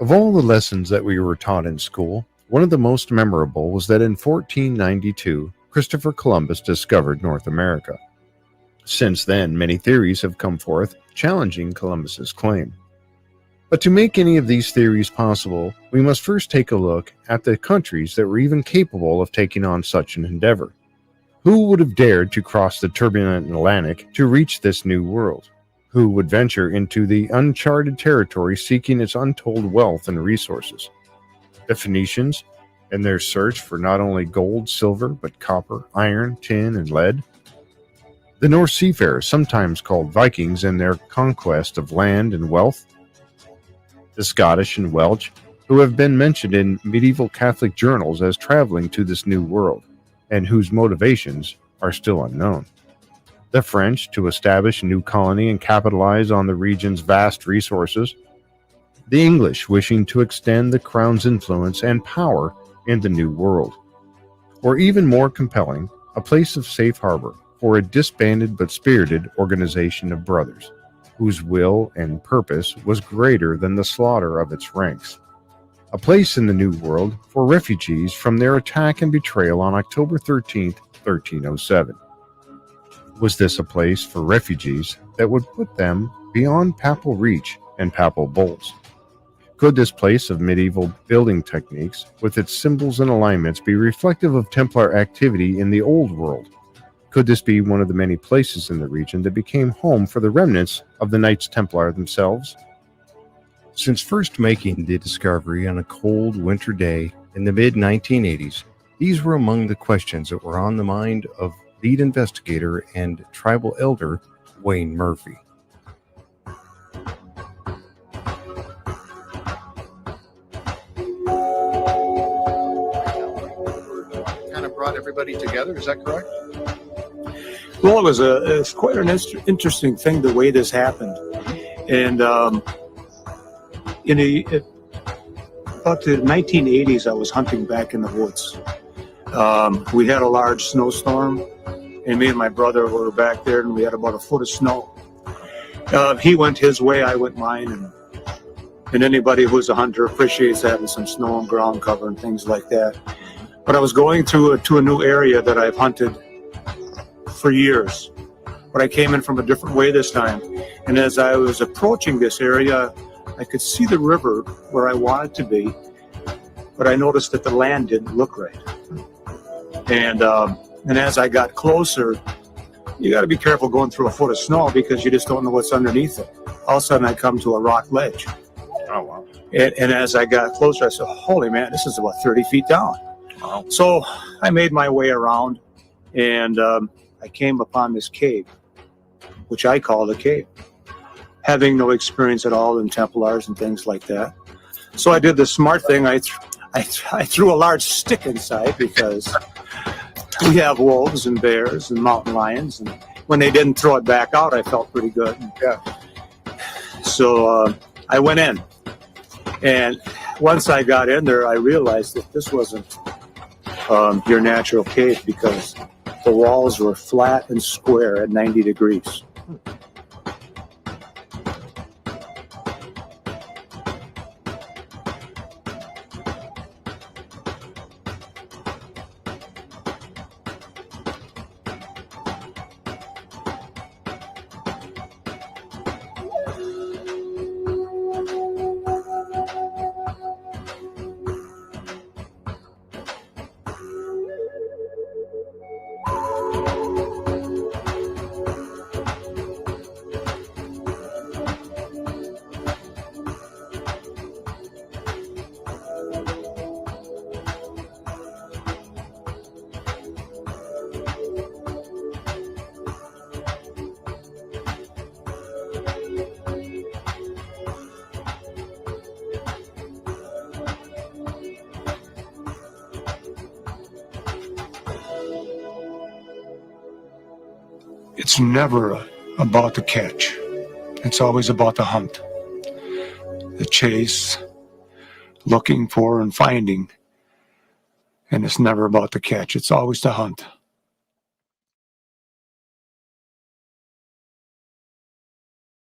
Of all the lessons that we were taught in school, one of the most memorable was that in 1492, Christopher Columbus discovered North America. Since then, many theories have come forth challenging Columbus's claim. But to make any of these theories possible, we must first take a look at the countries that were even capable of taking on such an endeavor. Who would have dared to cross the turbulent Atlantic to reach this new world? Who would venture into the uncharted territory seeking its untold wealth and resources? The Phoenicians, in their search for not only gold, silver, but copper, iron, tin, and lead. The Norse seafarers, sometimes called Vikings, in their conquest of land and wealth. The Scottish and Welsh, who have been mentioned in medieval Catholic journals as traveling to this new world, and whose motivations are still unknown. The French, to establish a new colony and capitalize on the region's vast resources. The English, wishing to extend the crown's influence and power in the New World. Or even more compelling, a place of safe harbor for a disbanded but spirited organization of brothers, whose will and purpose was greater than the slaughter of its ranks. A place in the New World for refugees from their attack and betrayal on October 13, 1307. Was this a place for refugees that would put them beyond papal reach and papal bulls? Could this place of medieval building techniques, with its symbols and alignments, be reflective of Templar activity in the Old World? Could this be one of the many places in the region that became home for the remnants of the Knights Templar themselves? Since first making the discovery on a cold winter day in the mid-1980s, these were among the questions that were on the mind of lead investigator and tribal elder Wayne Murphy. Kind of brought everybody together, is that correct? Well, it's quite an interesting thing the way this happened. And about the 1980s, I was hunting back in the woods. We had a large snowstorm, and me and my brother were back there, and we had about a foot of snow. He went his way, I went mine, and anybody who's a hunter appreciates having some snow and ground cover and things like that. But I was going to a new area that I've hunted for years, but I came in from a different way this time. And as I was approaching this area, I could see the river where I wanted to be, but I noticed that the land didn't look right. And as I got closer, you got to be careful going through a foot of snow because you just don't know what's underneath it. All of a sudden, I come to a rock ledge. Oh, wow. And as I got closer, I said, holy man, this is about 30 feet down. Wow. So I made my way around, and I came upon this cave, which I call a cave, having no experience at all in Templars and things like that. So I did the smart thing. I threw a large stick inside because we have wolves and bears and mountain lions. And when they didn't throw it back out, I felt pretty good. Yeah. So I went in. And once I got in there, I realized that this wasn't your natural cave because the walls were flat and square at 90 degrees. It's never about the catch. It's always about the hunt, the chase, looking for and finding. And it's never about the catch. It's always the hunt.